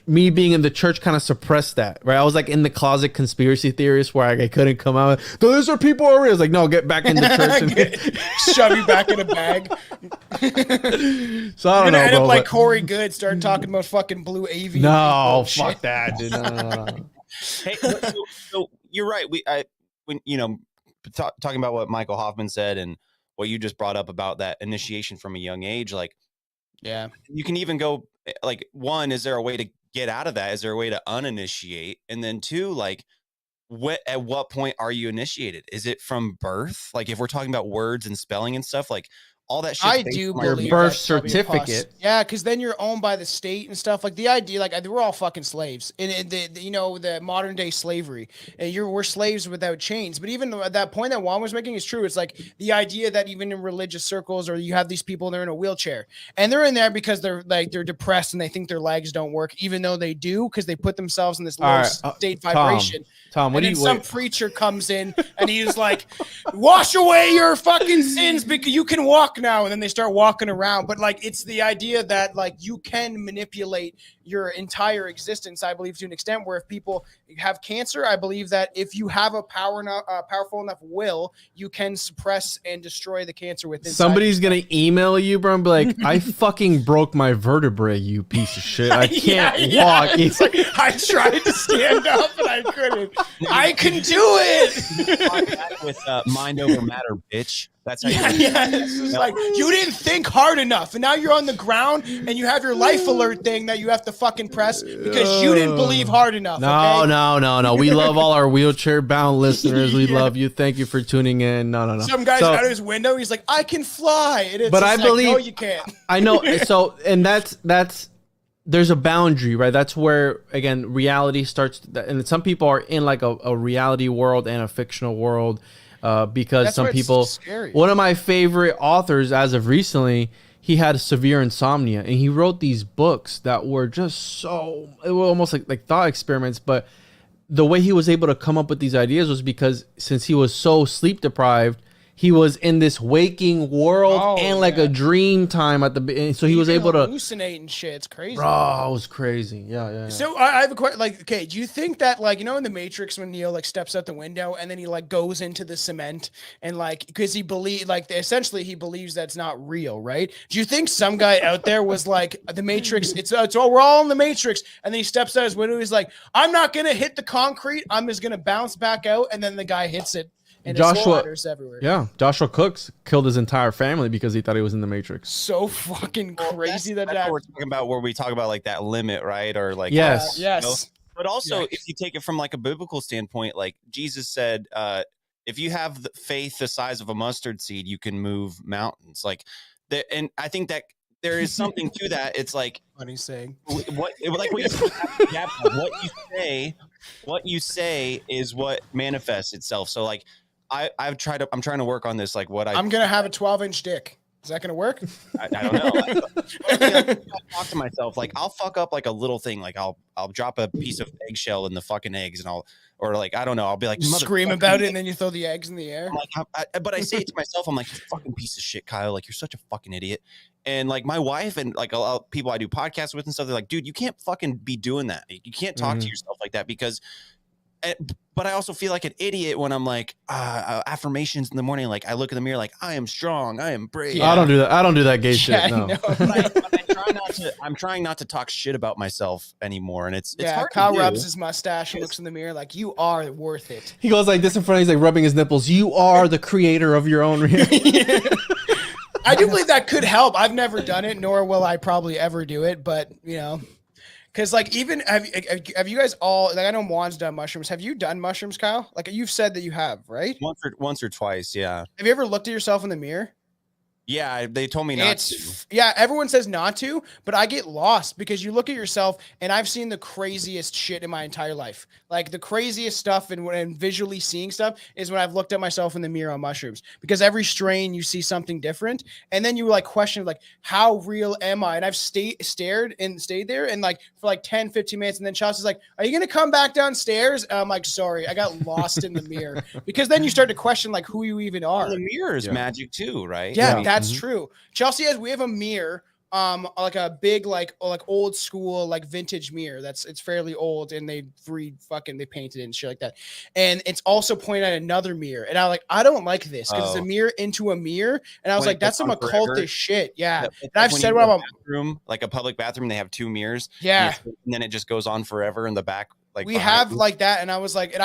me being in the church kind of suppressed that, right? I was like in the closet conspiracy theorist where I couldn't come out. Those are people are real. I was like, no, get back in the church. Shove you back in a bag. So I don't know, End bro. up like Corey Good, starting talking about fucking blue avian. No, bullshit. fuck that, dude. No. Hey, so you're right. When talking about what Michael Hoffman said and what you just brought up about that initiation from a young age, like, Yeah. you can even go like, one, is there a way to get out of that? Is there a way to uninitiate? And then two, like, at what point are you initiated? Is it from birth? Like, if we're talking about words and spelling and stuff, like all that shit. I do Your believe birth that's probably a certificate. Yeah, because then you're owned by the state and stuff. Like the idea, like we're all fucking slaves in the modern day slavery, and we're slaves without chains. But even at that point that Juan was making is true. It's like the idea that even in religious circles, or you have these people, they're in a wheelchair and they're in there because they're depressed and they think their legs don't work, even though they do, because they put themselves in this low state vibration. Tom, what And do then you some preacher comes in and he's like, wash away your fucking sins because you can walk now. And then they start walking around. But like, it's the idea that like you can manipulate your entire existence, I believe, to an extent where if people have cancer, I believe that if you have a powerful enough will, you can suppress and destroy the cancer within. Somebody's going to email you, bro, and be like, I fucking broke my vertebrae, you piece of shit. I can't walk. It's like, I tried to stand up and I couldn't. I can do it. With mind over matter, bitch. That's how It's just like you didn't think hard enough, and now you're on the ground and you have your life alert thing that you have to fucking press because you didn't believe hard enough. No, okay? no. We love all our wheelchair-bound listeners. We love you. Thank you for tuning in. No. Some guy's out of his window. He's like, I can fly. And it's But I like, believe- no, you can't. I know. So, and that's there's a boundary, right? That's where, again, reality starts. And some people are in like a reality world and a fictional world because That's some why it's people. scary. One of my favorite authors, as of recently, he had severe insomnia, and he wrote these books that were just so, it was almost like thought experiments. But the way he was able to come up with these ideas was because since he was so sleep deprived, he was in this waking world and like a dream time at the beginning. So he was able to hallucinate and shit. It's crazy. Bro, it was crazy. Yeah. So I have a question. Like, okay, do you think that, like, you know, in the Matrix when Neo like steps out the window and then he like goes into the cement and like because he believes like essentially he believes that's not real, right? Do you think some guy out there was like the Matrix? It's all we're all in the Matrix, and then he steps out his window. He's like, I'm not gonna hit the concrete. I'm just gonna bounce back out, and then the guy hits it. And Joshua, everywhere. yeah, Joshua Cooks killed his entire family because he thought he was in the Matrix. So fucking crazy that's what we're talking about, where we talk about like that limit, right? Or like yes. Yes. You know? But also, if you take it from like a biblical standpoint, like Jesus said, if you have the faith the size of a mustard seed, you can move mountains. Like, and I think that there is something to that. It's like funny saying what you say is what manifests itself. So like, I'm trying to work on this. Like I'm gonna have a 12-inch dick. Is that gonna work? I don't know. I talk to myself. Like I'll fuck up like a little thing. Like I'll drop a piece of eggshell in the fucking eggs, and or like I don't know. I'll be like scream about it, and then you throw the eggs in the air. But I say it to myself. I'm like, you fucking piece of shit, Kyle. Like you're such a fucking idiot. And like my wife and like a lot of people I do podcasts with and stuff, they're like, dude, you can't fucking be doing that. You can't talk to yourself like that because. But I also feel like an idiot when I'm like affirmations in the morning. Like I look in the mirror, like I am strong, I am brave. Yeah. I don't do that. I don't do that gay shit. No. I'm trying not to talk shit about myself anymore, and it's hard. Kyle rubs his mustache and looks in the mirror like you are worth it. He goes like this in front of. He's like rubbing his nipples. You are the creator of your own reality. I do believe that could help. I've never done it, nor will I probably ever do it. But you know. Because like even have you guys all like I know Juan's done mushrooms. Have you done mushrooms, Kyle? Like you've said that you have, right? Once or twice, yeah. Have you ever looked at yourself in the mirror? Yeah, they told me not to. Yeah, everyone says not to, but I get lost because you look at yourself, and I've seen the craziest shit in my entire life. Like the craziest stuff and visually seeing stuff is when I've looked at myself in the mirror on mushrooms. Because every strain you see something different, and then you like question like, how real am I? And I've stayed there and like for like 10, 15 minutes, and then Chelsea's like, are you gonna come back downstairs? And I'm like, sorry, I got lost in the mirror. Because then you start to question like who you even are. Well, the mirror is magic too, right? Yeah. That's true. Chelsea we have a mirror, like a big, like old school, like vintage mirror. It's fairly old and they painted it and shit like that. And it's also pointing at another mirror. And I don't like this because it's a mirror into a mirror. And I was like, that's some occultish shit. Yeah. And I've said what about bathroom, like a public bathroom, they have two mirrors. Yeah. And then it just goes on forever in the back. Like we have like that, and I was like, and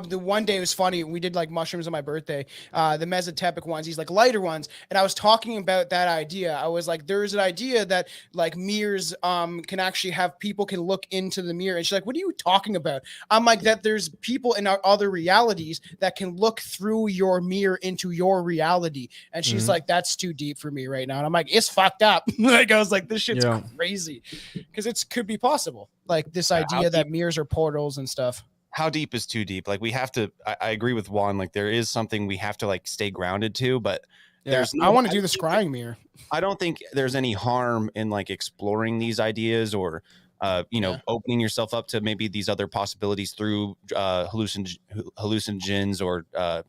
the one day it was funny. We did like mushrooms on my birthday, the mesotepic ones, these like lighter ones, and I was talking about that idea. I was like, there's an idea that like mirrors can actually have people can look into the mirror, and she's like, what are you talking about? I'm like, that there's people in our other realities that can look through your mirror into your reality, and she's like, that's too deep for me right now, and I'm like, it's fucked up. Like I was like, this shit's crazy because it could be possible. Like this idea that mirrors are portals and stuff. How deep is too deep? Like we have to, I agree with Juan. Like there is something we have to like stay grounded to, but I want to do the scrying mirror. I don't think there's any harm in like exploring these ideas or, opening yourself up to maybe these other possibilities through hallucinogens or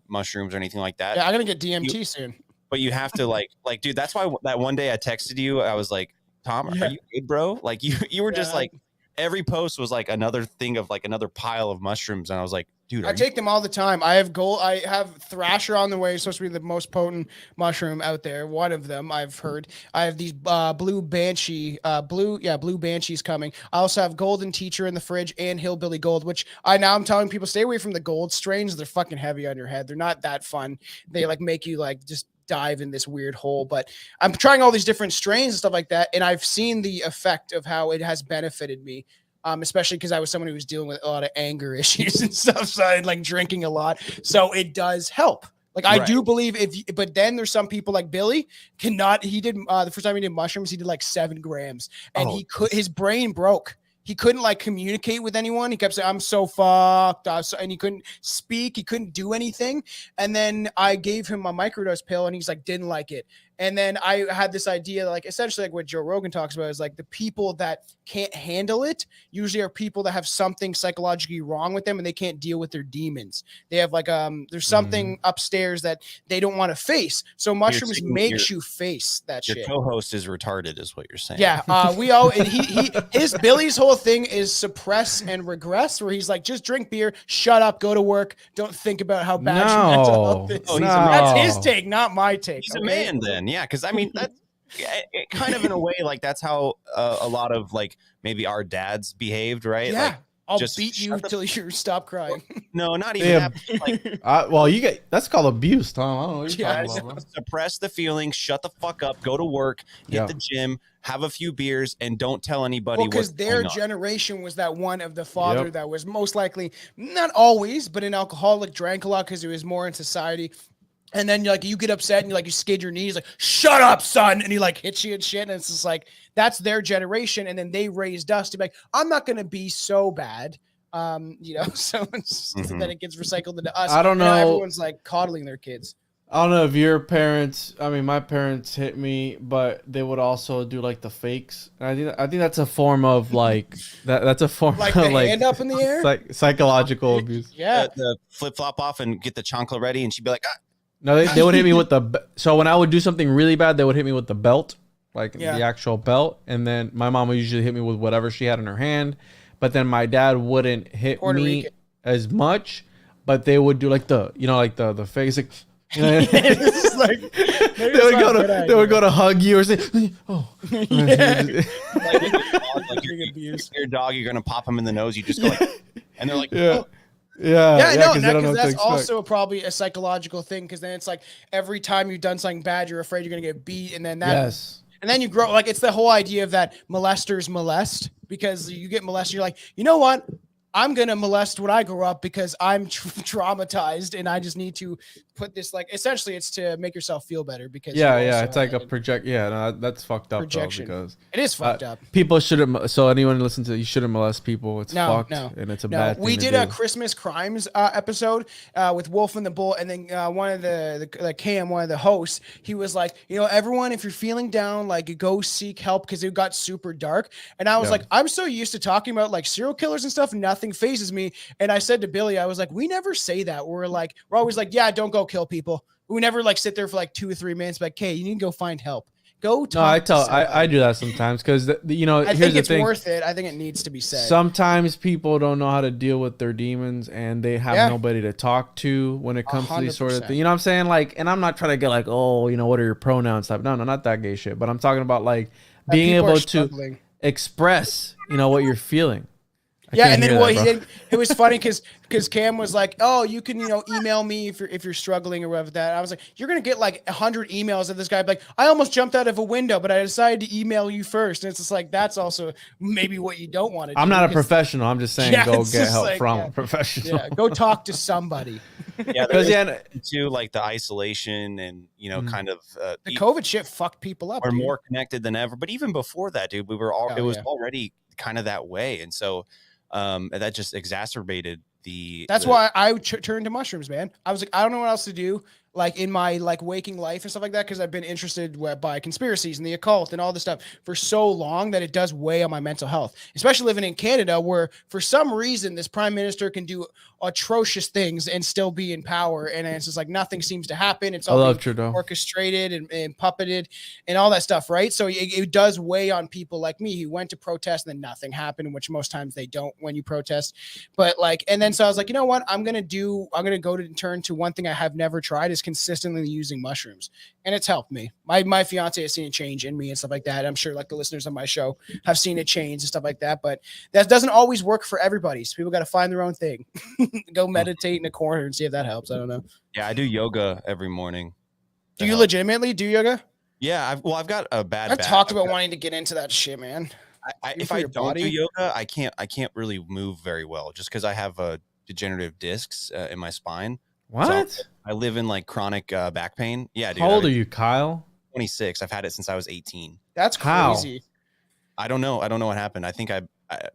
mushrooms or anything like that. Yeah, I'm going to get DMT soon. But you have to like, dude, that's why that one day I texted you, I was like, Tom, are you good, bro? Like you were just like, every post was like another thing of like another pile of mushrooms. And I was like, dude, I take them all the time. I have Thrasher on the way. It's supposed to be the most potent mushroom out there. One of them I've heard. I have these blue banshees coming. I also have Golden Teacher in the fridge and Hillbilly Gold, which I'm telling people stay away from the gold strains. They're fucking heavy on your head. They're not that fun. They like make you like just dive in this weird hole. But I'm trying all these different strains and stuff like that, and I've seen the effect of how it has benefited me. Especially because I was someone who was dealing with a lot of anger issues and stuff, so I like drinking a lot. So it does help. Like I do believe but then there's some people like Billy cannot. He did the first time he did mushrooms, he did like 7 grams, and his brain broke. He couldn't like communicate with anyone. He kept saying, "I'm so fucked," and he couldn't speak. He couldn't do anything. And then I gave him a microdose pill, and he's like, didn't like it. And then I had this idea, like essentially like what Joe Rogan talks about is like the people that can't handle it usually are people that have something psychologically wrong with them and they can't deal with their demons. They have like there's something upstairs that they don't want to face. So mushrooms makes you face that shit. Your co-host is retarded, is what you're saying. Yeah, we all and his Billy's whole thing is suppress and regress, where he's like, just drink beer, shut up, go to work, don't think about how bad your mental health is. That's his take, not my take. He's a man then. Yeah, because I mean that's it kind of in a way like that's how a lot of like maybe our dads behaved, right? Yeah, like, I'll beat you until you stop crying. No, not even that. Like, well, you get that's called abuse, Tom. I don't know what you're talking about, bro. Suppress the feelings, shut the fuck up, go to work, hit the gym, have a few beers, and don't tell anybody. Because their generation was that one of the father that was most likely, not always, but an alcoholic, drank a lot because it was more in society. And then you get upset and you skid your knees, like, shut up, son. And he like hits you and shit. And it's just like, that's their generation. And then they raised us to be like, I'm not going to be so bad. So then it gets recycled into us. I don't know. Everyone's like coddling their kids. I don't know if your parents, I mean, my parents hit me, but they would also do like the fakes. And I think that's a form of like, that's a form like of the like hand up in the air? Psychological abuse. Yeah. The flip flop off and get the chancla ready. And she'd be like, ah. No, they would hit me with so when I would do something really bad, they would hit me with the belt, like the actual belt. And then my mom would usually hit me with whatever she had in her hand. But then my dad wouldn't hit me as much, but they would do like the face. Like, they would go to hug you or say, oh. Your dog, you're going to pop him in the nose. You just go like, and they're like, yeah. Oh. Yeah, because that's also probably a psychological thing. Because then it's like every time you've done something bad, you're afraid you're gonna get beat, and then and then you grow like it's the whole idea of that molesters molest, because you get molested, you're like, you know what? I'm going to molest when I grow up because I'm traumatized and I just need to put this, like, essentially it's to make yourself feel better because. Yeah. It's like a project. Yeah. No, that's fucked up. Projection. Though, because it is fucked up. People shouldn't. So anyone listen to, you shouldn't molest people. It's fucked. And it's a bad thing. We did a Christmas crimes episode with Wolf and the Bull. And then one of the Cam, one of the hosts, he was like, everyone, if you're feeling down, like go seek help because it got super dark. And I was like, I'm so used to talking about like serial killers and stuff. Nothing phases me. And I said to Billy, I was like, we never say that. We're always like, yeah, don't go kill people. We never like sit there for like 2 or 3 minutes, like, hey, you need to go find help. Go talk. No, I do that sometimes because I here's think the it's thing. worth it. I think it needs to be said. Sometimes people don't know how to deal with their demons and they have nobody to talk to when it comes 100%. To these sort of things. You know what I'm saying? Like, and I'm not trying to get like, oh, what are your pronouns type? No, not that gay shit. But I'm talking about like being able to express, what you're feeling. And then it was funny because Cam was like, oh, you can, email me if you're struggling or whatever that. I was like, you're going to get like 100 emails of this guy. Like, I almost jumped out of a window, but I decided to email you first. And it's just like, that's also maybe what you don't want to do. I'm not a professional. I'm just saying go get help from a professional. Yeah, go talk to somebody. Because to like the isolation and, kind of the COVID shit fucked people up. We're more connected than ever. But even before that, dude, we were all, it was already kind of that way. And so that just exacerbated That's why I turned to mushrooms, man. I was like, I don't know what else to do, like in my like waking life and stuff like that, because I've been interested by conspiracies and the occult and all this stuff for so long that it does weigh on my mental health, especially living in Canada, where for some reason this prime minister can do atrocious things and still be in power, and it's just like nothing seems to happen. It's all orchestrated and puppeted and all that stuff, right? So it does weigh on people like me who went to protest and then nothing happened, which most times they don't when you protest. But like, and then so I was like, you know what, I'm gonna go to turn to one thing I have never tried is consistently using mushrooms, and it's helped me. My fiance has seen a change in me and stuff like that. I'm sure like the listeners on my show have seen a change and stuff like that, but that doesn't always work for everybody. So people got to find their own thing. Go meditate in a corner and see if that helps. I don't know. Yeah, I do yoga every morning. Do you legitimately do yoga? Yeah, I've got a bad I've back. talked about wanting to get into that shit, man. If I don't do yoga, I can't really move very well just because I have degenerative discs in my spine. What? So I live in like chronic back pain. Yeah, dude. How old are you, Kyle? 26. I've had it since I was 18. That's crazy. I don't know what happened. I think I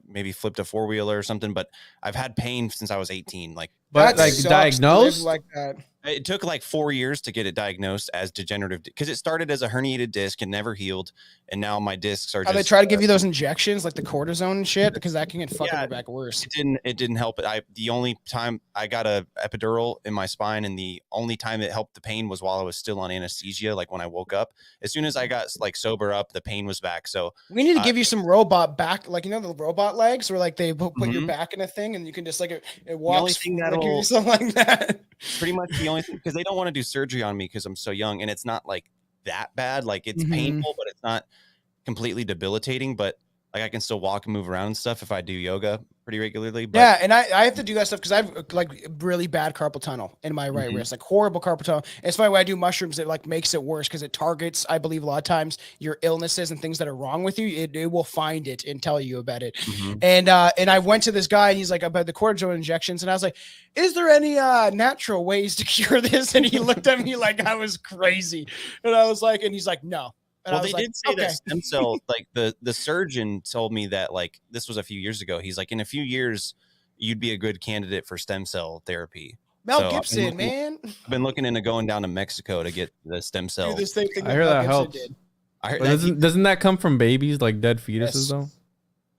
maybe flipped a 4-wheeler or something, but I've had pain since I was 18. Like, but like diagnosed like that. It took like 4 years to get it diagnosed as degenerative because it started as a herniated disc and never healed, and now my discs are. They try to give you those injections like the cortisone and shit because that can get fucking back worse. It didn't help it. The only time I got a epidural in my spine, and the only time it helped the pain was while I was still on anesthesia. Like when I woke up, as soon as I got like sober up, the pain was back. So we need to give you some robot back, like the robot legs, where like they put your back in a thing and you can just like it walks. The only thing something like that. Pretty much the only thing, because they don't want to do surgery on me because I'm so young, and it's not like that bad. Like it's painful, but it's not completely debilitating. But like I can still walk and move around and stuff if I do yoga pretty regularly. But yeah, and I have to do that stuff because I have like really bad carpal tunnel in my right wrist, like horrible carpal tunnel. And it's funny when I do mushrooms, it like makes it worse because it targets, I believe, a lot of times your illnesses and things that are wrong with you. It will find it and tell you about it. And I went to this guy and he's like about the cortisone injections, and I was like, "Is there any natural ways to cure this?" And he looked at me like I was crazy, and I was like, and he's like, "No." And well, they did say that stem cell, like the surgeon told me that, like, this was a few years ago. He's like, in a few years, you'd be a good candidate for stem cell therapy. Mel Gibson, man. I've been looking into going down to Mexico to get the stem cell. Do the same thing I hear that helps. Doesn't that come from babies, like dead fetuses, though?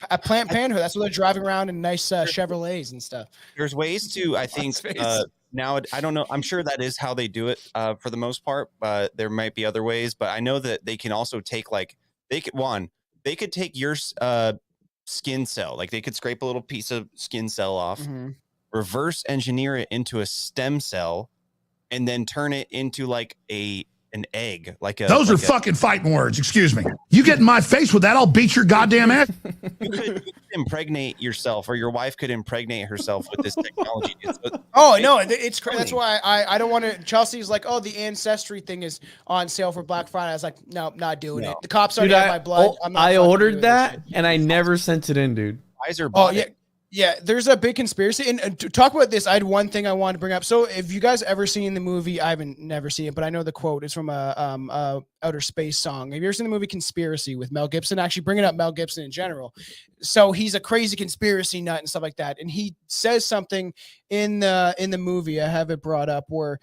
A Planned Parenthood. That's what they're driving around in nice Chevrolets and stuff. There's ways to, I think, now I don't know. I'm sure that is how they do it for the most part. There might be other ways, but I know that they can also take they could take your skin cell, like they could scrape a little piece of skin cell off, reverse engineer it into a stem cell, and then turn it into like an egg, those are fucking fighting words. Excuse me. You get in my face with that, I'll beat your goddamn ass. You could impregnate yourself, or your wife could impregnate herself with this technology. It's crazy. That's why I don't want to. Chelsea's like, oh, the ancestry thing is on sale for Black Friday. I was like, no, not doing it. The cops already have my blood. I ordered that and I never sent it in, dude. Pfizer bought it. Yeah, there's a big conspiracy. And to talk about this, I had one thing I wanted to bring up. So if you guys ever seen the movie, I haven't never seen it, but I know the quote is from a outer space song. Have you ever seen the movie Conspiracy with Mel Gibson? Actually bringing up Mel Gibson in general. So he's a crazy conspiracy nut and stuff like that. And he says something in the movie, I have it brought up, where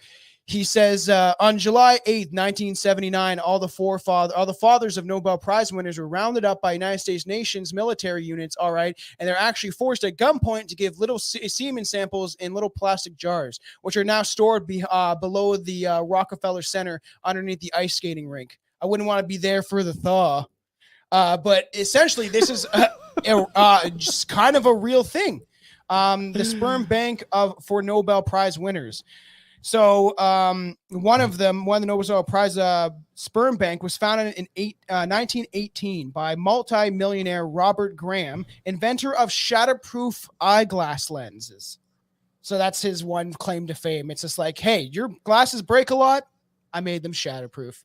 he says, on July 8th, 1979, all the fathers of Nobel Prize winners were rounded up by United States nation's military units, all right, and they're actually forced at gunpoint to give little semen samples in little plastic jars, which are now stored below the Rockefeller Center underneath the ice skating rink. I wouldn't want to be there for the thaw. But essentially, this is just kind of a real thing. The sperm bank for Nobel Prize winners. So one of the Nobel Prize sperm bank was founded in 1918 by multi-millionaire Robert Graham, inventor of shatterproof eyeglass lenses. So that's his one claim to fame. It's just like, hey, your glasses break a lot. I made them shatterproof.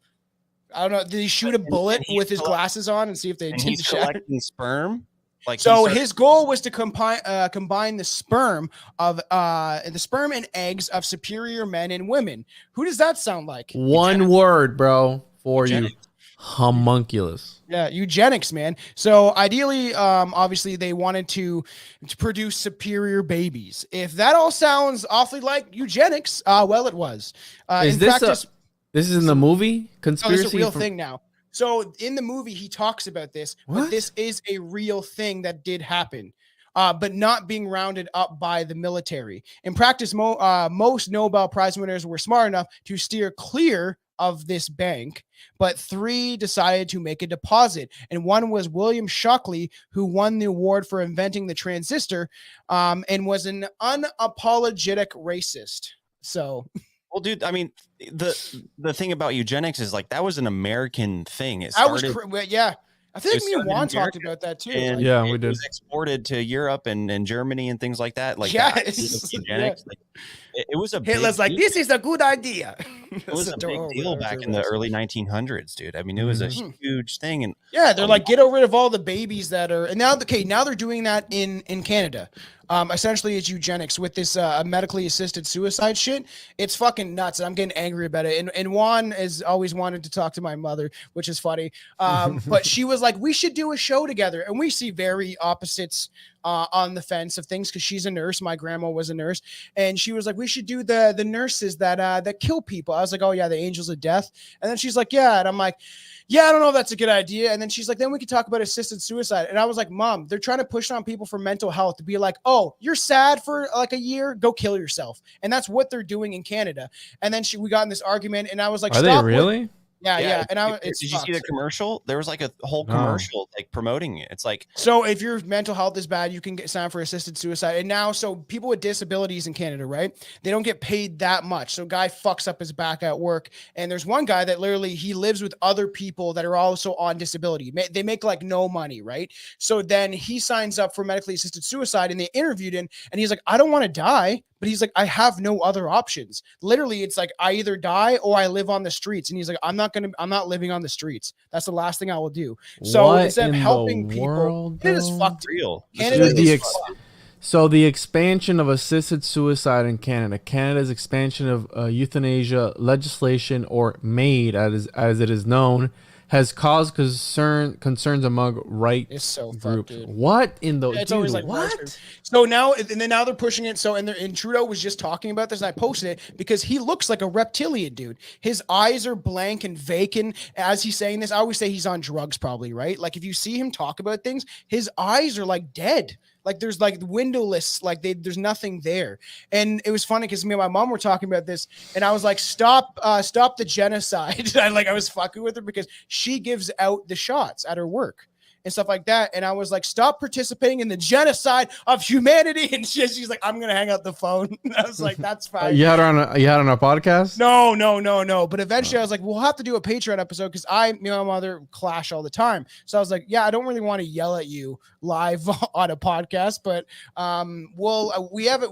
I don't know. Did he shoot a bullet with his glasses on and see if they didn't shatter? Collecting sperm? His goal was to combine the sperm and eggs of superior men and women. Who does that sound like? One word, bro, for eugenics. You. Homunculus. Yeah, eugenics, man. So ideally, obviously, they wanted to produce superior babies. If that all sounds awfully like eugenics, well, it was. This is in the movie? Conspiracy? It's a real thing now. So in the movie, he talks about this, but this is a real thing that did happen, but not being rounded up by the military. In practice, most Nobel Prize winners were smart enough to steer clear of this bank, but 3 decided to make a deposit. And one was William Shockley, who won the award for inventing the transistor and was an unapologetic racist. So... Well, dude, I mean, the thing about eugenics is like that was an American thing. It started, yeah. I think me and Juan talked about that too. And yeah, we did. It was exported to Europe and Germany and things like that. Like eugenics. Like, It was a Hitler's big like, deal. this is a good idea. It was a big deal back in the early 1900s, dude. I mean, it was a huge thing. And yeah, they're like, get rid of all the babies that are, and now they're doing that in Canada. Essentially, it's eugenics with this medically assisted suicide shit. It's fucking nuts, and I'm getting angry about it. And Juan has always wanted to talk to my mother, which is funny. But she was like, we should do a show together, and we see very opposites on the fence of things because she's a nurse. My grandma was a nurse, and she was like, we should do the nurses that kill people. I was like, oh yeah, the angels of death. And then she's like, yeah, and I'm like, yeah, I don't know if that's a good idea. And then she's like, then we could talk about assisted suicide. And I was like, Mom, they're trying to push on people for mental health to be like, oh, you're sad for like a year, go kill yourself. And that's what they're doing in Canada. And then we got in this argument, and I was like, are stop. they really? Yeah. And did you see the commercial? There was like a whole commercial like promoting it. It's like, so if your mental health is bad, you can sign for assisted suicide. And now, so people with disabilities in Canada, right? They don't get paid that much. So guy fucks up his back at work. And there's one guy that literally, he lives with other people that are also on disability. They make like no money, right? So then he signs up for medically assisted suicide, and they interviewed him, and he's like, I don't want to die. But he's like, I have no other options. Literally, it's like, I either die or I live on the streets. And he's like, I'm not living on the streets. That's the last thing I will do. So What instead of in helping the people, world, it is though? fucked. real. Canada is fucked. So the expansion of assisted suicide in Canada's expansion of euthanasia legislation, or MAID as it is known, has caused concerns among It's so groups. fucked, dude. What in the It's dude, always like what? So now, and then now they're pushing it. So and Trudeau was just talking about this, and I posted it because he looks like a reptilian, dude. His eyes are blank and vacant as he's saying this. I always say he's on drugs, probably, right? Like if you see him talk about things, his eyes are like dead. Like there's like windowless, like there's nothing there. And it was funny because me and my mom were talking about this, and I was like, stop the genocide. I was fucking with her because she gives out the shots at her work and stuff like that. And I was like, stop participating in the genocide of humanity. And she's like, I'm going to hang up the phone. I was like, that's fine. You had her on a podcast? No. But eventually I was like, we'll have to do a Patreon episode because me and my mother clash all the time. So I was like, yeah, I don't really want to yell at you live on a podcast, but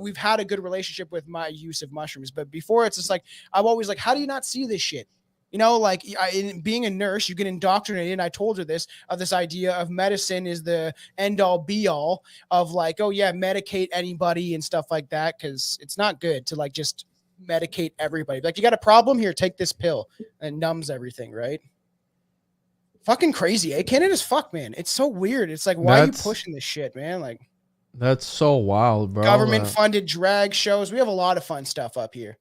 we've had a good relationship with my use of mushrooms. But before, it's just like, I'm always like, how do you not see this shit? You know, like in being a nurse, you get indoctrinated. And I told her this idea of medicine is the end all be all of like, oh yeah, medicate anybody and stuff like that. Cause it's not good to like just medicate everybody. Like you got a problem here, take this pill, and numbs everything. Right. Fucking crazy. Eh? Canada's fuck, man. It's so weird. It's like, why are you pushing this shit, man? Like that's so wild, bro. Government funded drag shows. We have a lot of fun stuff up here.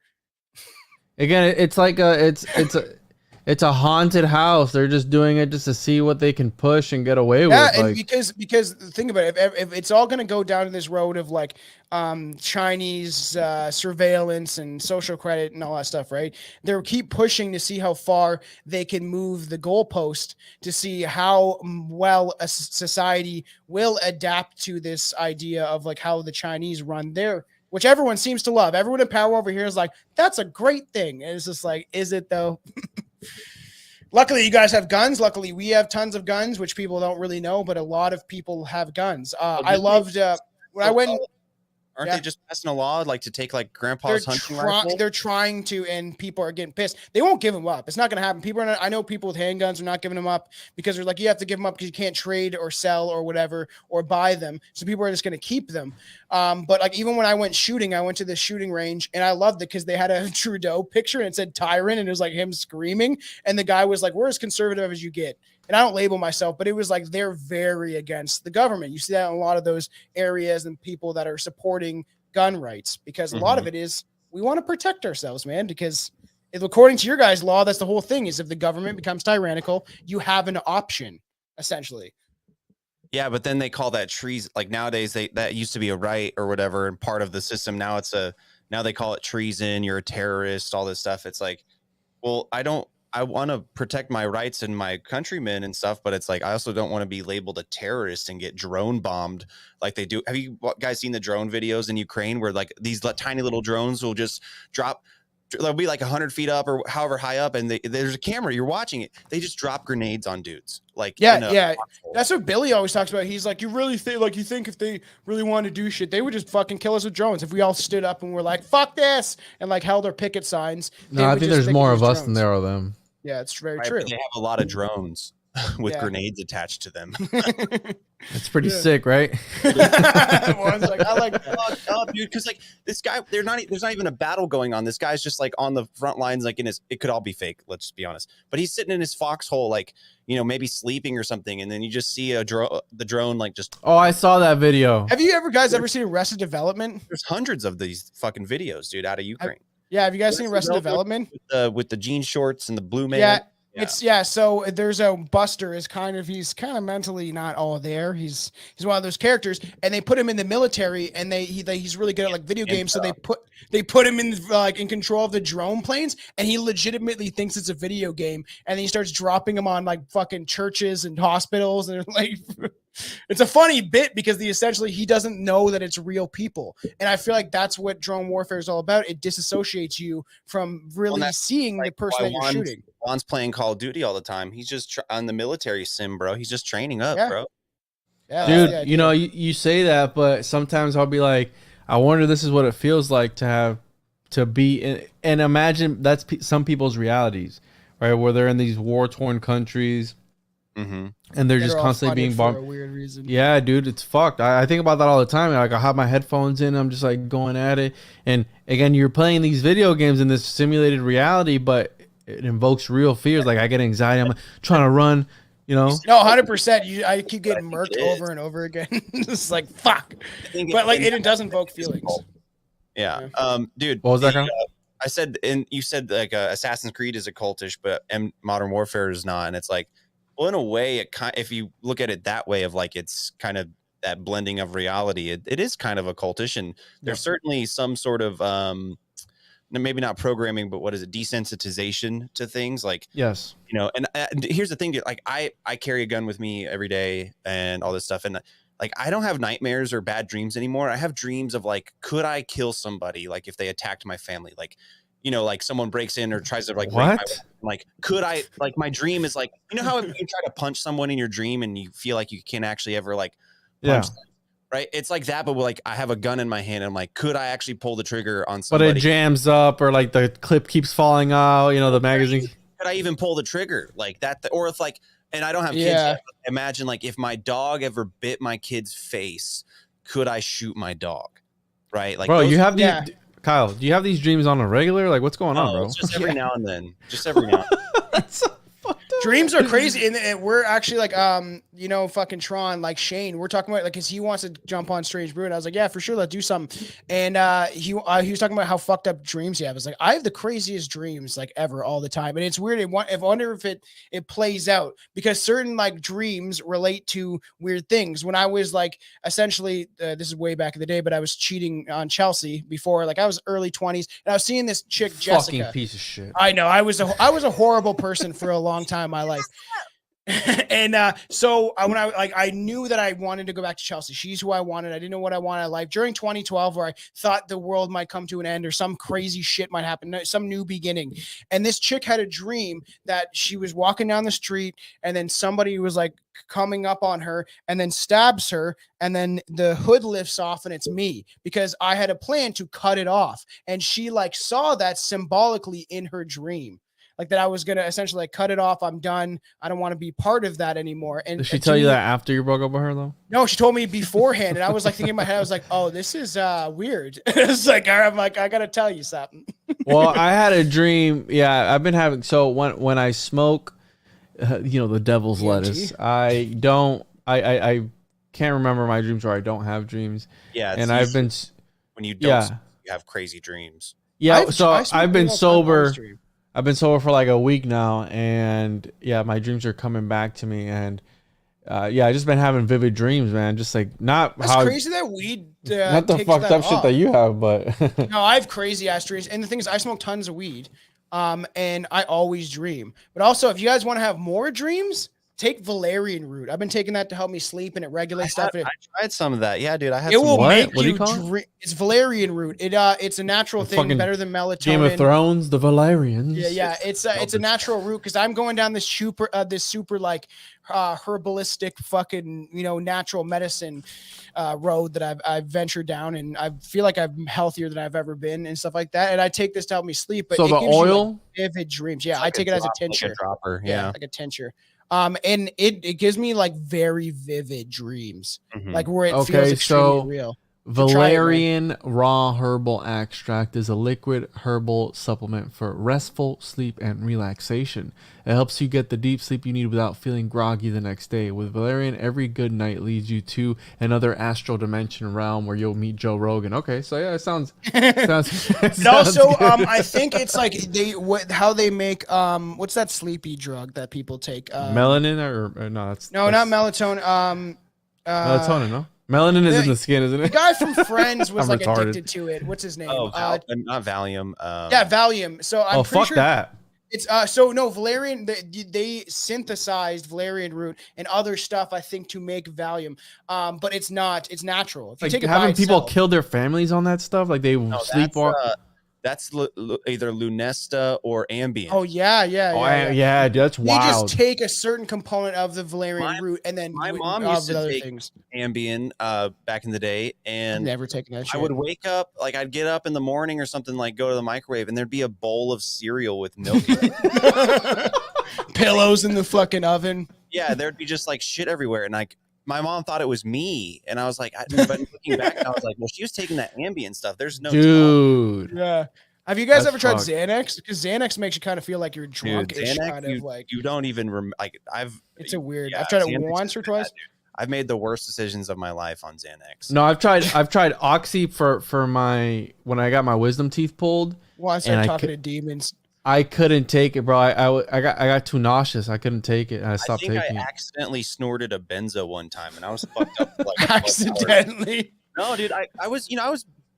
Again, it's like it's a haunted house. They're just doing it just to see what they can push and get away with. Yeah, and like, because think about it, if it's all going to go down this road of like Chinese surveillance and social credit and all that stuff, right? They'll keep pushing to see how far they can move the goalpost to see how well a society will adapt to this idea of like how the Chinese run their, which everyone seems to love. Everyone in power over here is like, that's a great thing. And it's just like, is it though? Luckily, you guys have guns. Luckily, we have tons of guns, which people don't really know, but a lot of people have guns. I loved when I went. Aren't they just passing a law like to take like grandpa's hunting rifle? They're trying to, and people are getting pissed. They won't give them up. It's not going to happen. I know people with handguns are not giving them up because they're like, you have to give them up because you can't trade or sell or whatever or buy them. So people are just going to keep them. But like even when I went shooting, I went to the shooting range and I loved it because they had a Trudeau picture and it said tyrant and it was like him screaming. And the guy was like, we're as conservative as you get. And I don't label myself, but it was like they're very against the government. You see that in a lot of those areas and people that are supporting gun rights because a lot of it is we want to protect ourselves, man, because if, according to your guys' law, that's the whole thing is if the government becomes tyrannical, you have an option, essentially. Yeah, but then they call that treason. Like nowadays, that used to be a right or whatever and part of the system. Now now they call it treason. You're a terrorist, all this stuff. It's like, well, I want to protect my rights and my countrymen and stuff, but it's like I also don't want to be labeled a terrorist and get drone bombed like they do. Have you guys seen the drone videos in Ukraine where like these tiny little drones will just drop they'll be like 100 feet up or however high up, and there's a camera. You're watching it. They just drop grenades on dudes. Like yeah. That's what Billy always talks about. He's like, you really think like you think if they really wanted to do shit, they would just fucking kill us with drones. If we all stood up and were like, fuck this, and like held our picket signs. No, I think there's more of us than there are them. Yeah, it's very right, true. They have a lot of drones with grenades attached to them. It's pretty sick, right? I like fuck up, dude. Because like this guy, there's not even a battle going on. This guy's just like on the front lines, like in his. It could all be fake. Let's just be honest. But he's sitting in his foxhole, like maybe sleeping or something, and then you just see the drone like just. Oh, I saw that video. Have you ever seen Arrested Development? There's hundreds of these fucking videos, dude, out of Ukraine. Yeah, have you guys seen Arrested Development? With the jean shorts and the blue man. Yeah. So there's a Buster he's kind of mentally not all there. He's one of those characters, and they put him in the military, and he's really good at like video games. So they put him in like in control of the drone planes, and he legitimately thinks it's a video game, and then he starts dropping them on like fucking churches and hospitals, and like. It's a funny bit because he doesn't know that it's real people. And I feel like that's what drone warfare is all about. It disassociates you from really seeing the person that you're shooting. Juan's playing Call of Duty all the time. He's just on the military sim, bro. He's just training up, bro. Yeah, dude, you say that, but sometimes I'll be like, I wonder this is what it feels like to be in, and imagine that's some people's realities, right? Where they're in these war-torn countries. Mm-hmm. And they're just constantly being bombed. For a weird reason. Yeah, dude, it's fucked. I think about that all the time. Like I have my headphones in, I'm just like going at it. And again, you're playing these video games in this simulated reality, but it invokes real fears. Like I get anxiety. I'm trying to run. No, 100%. I keep getting murked over and over again. It's like fuck. But like it does invoke feelings. Yeah. Dude. What was that kind? I said, and you said like Assassin's Creed is a cultish, but Modern Warfare is not. And it's like. Well, in a way, if you look at it that way, of like it's kind of that blending of reality, it is kind of a cultish, and there's certainly some sort of maybe not programming, but what is it, desensitization to things, like yes, And here's the thing, dude, like I carry a gun with me every day and all this stuff, and like I don't have nightmares or bad dreams anymore. I have dreams of like, could I kill somebody, like if they attacked my family, like. Like someone breaks in or tries to like, like, could I, like, my dream is like, how if you try to punch someone in your dream and you feel like you can't actually ever like punch them, right? It's like that, but like I have a gun in my hand and I'm like, could I actually pull the trigger on somebody? But it jams up or like the clip keeps falling out, the magazine. Could I even pull the trigger like that? Or if like, and I don't have kids yet, but imagine like if my dog ever bit my kid's face, could I shoot my dog? Right? Like, bro, you have the. Kyle, do you have these dreams on a regular? Like, what's going on, bro? Just every now and then. Just every now and then. That's so fucked up. Dreams are crazy, and we're actually like, fucking Tron, like Shane. We're talking about like, cause he wants to jump on Strange Brew, and I was like, yeah, for sure, let's do something. And he was talking about how fucked up dreams he has. I was like, I have the craziest dreams like ever, all the time, and it's weird. I wonder if it plays out because certain like dreams relate to weird things. When I was like, essentially, this is way back in the day, but I was cheating on Chelsea before. Like I was early 20s, and I was seeing this chick, Jessica. Fucking piece of shit. I know. I was a horrible person for a long time in my life. And so when I knew that I wanted to go back to Chelsea. She's who I wanted. I didn't know what I wanted in life during 2012, where I thought the world might come to an end or some crazy shit might happen, some new beginning. And this chick had a dream that she was walking down the street and then somebody was like coming up on her and then stabs her, and then the hood lifts off and it's me, because I had a plan to cut it off. And she like saw that symbolically in her dream. Like that I was going to essentially like cut it off. I'm done. I don't want to be part of that anymore. And did she tell you that after you broke up with her though? No, she told me beforehand. And I was like thinking in my head, I was like, oh, this is weird. It's like, I'm like, I got to tell you something. Well, I had a dream. Yeah, I've been having, so when I smoke, the devil's lettuce, I can't remember my dreams, or I don't have dreams. Yeah. And I've been, when you don't, you have crazy dreams. Yeah. I've been sober. I've been sober for like a week now, and my dreams are coming back to me, and I just been having vivid dreams, man. Just like not That's crazy that weed not the fucked up shit that you have, but no, I have crazy ass dreams. And the thing is, I smoke tons of weed, and I always dream. But also, if you guys want to have more dreams, take valerian root. I've been taking that to help me sleep, and it regulates stuff. I tried some of that. Yeah, dude. I had It some. will What? make What do you you call it? drink. It's valerian root. It's a natural The thing, fucking better than melatonin. Game of Thrones, the Valerians. Yeah. It's a natural root because I'm going down this super like herbalistic fucking natural medicine road that I've ventured down, and I feel like I'm healthier than I've ever been and stuff like that. And I take this to help me sleep. But So it the gives you, oil? like, vivid dreams. Yeah, It's I like take a it as a drop, tincture. like a dropper. Yeah. Like a tincture. And it gives me like very vivid dreams, Mhm. like where it Okay, feels extremely so real. Valerian raw herbal extract is a liquid herbal supplement for restful sleep and relaxation. It helps you get the deep sleep you need without feeling groggy the next day. With Valerian, every good night leads you to another astral dimension realm where you'll meet Joe Rogan. Okay, so yeah, it sounds. And also, I think it's like how they make what's that sleepy drug that people take? Melanin or no? That's not melatonin. Melatonin, no. Melanin is in the skin, isn't The it? guy from Friends was I'm like retarded. addicted to it. What's his name? Oh, not Valium. Yeah, Valium. So I'm pretty fuck sure that. it's Valerian. They synthesized valerian root and other stuff, I think, to make Valium. But it's not. It's natural. If you Like take it by having people itself- kill their families on that stuff, like they sleepwalk. That's either Lunesta or Ambien. Oh yeah. Yeah, dude, that's They wild. just take a certain component of the valerian root and then my mom of used to other take things. Ambien back in the day, I've and never taken that shit. I would wake up, like I'd get up in the morning or something, like go to the microwave, and there'd be a bowl of cereal with milk in it. Pillows in the fucking oven. Yeah, there'd be just like shit everywhere, and like my mom thought it was me, and I was like, but looking back, I was like, well, she was taking that Ambien stuff. There's no Dude. Yeah. Have you guys That's ever tried fucked. Xanax? Because Xanax makes you kind of feel like you're Dude, drunk-ish, Xanax, kind of like. you don't even like. It's a weird. yeah, I've tried it Xanax once is or bad, twice. dude. I've made the worst decisions of my life on Xanax. No, I've tried Oxy for my when I got my wisdom teeth pulled. Once I and started I talking cou- to demons. I couldn't take it, bro. I got too nauseous. I couldn't take it, and I I stopped think taking I it. accidentally snorted a benzo one time, and I was fucked up. For like 12 hours. Accidentally. No, dude, I was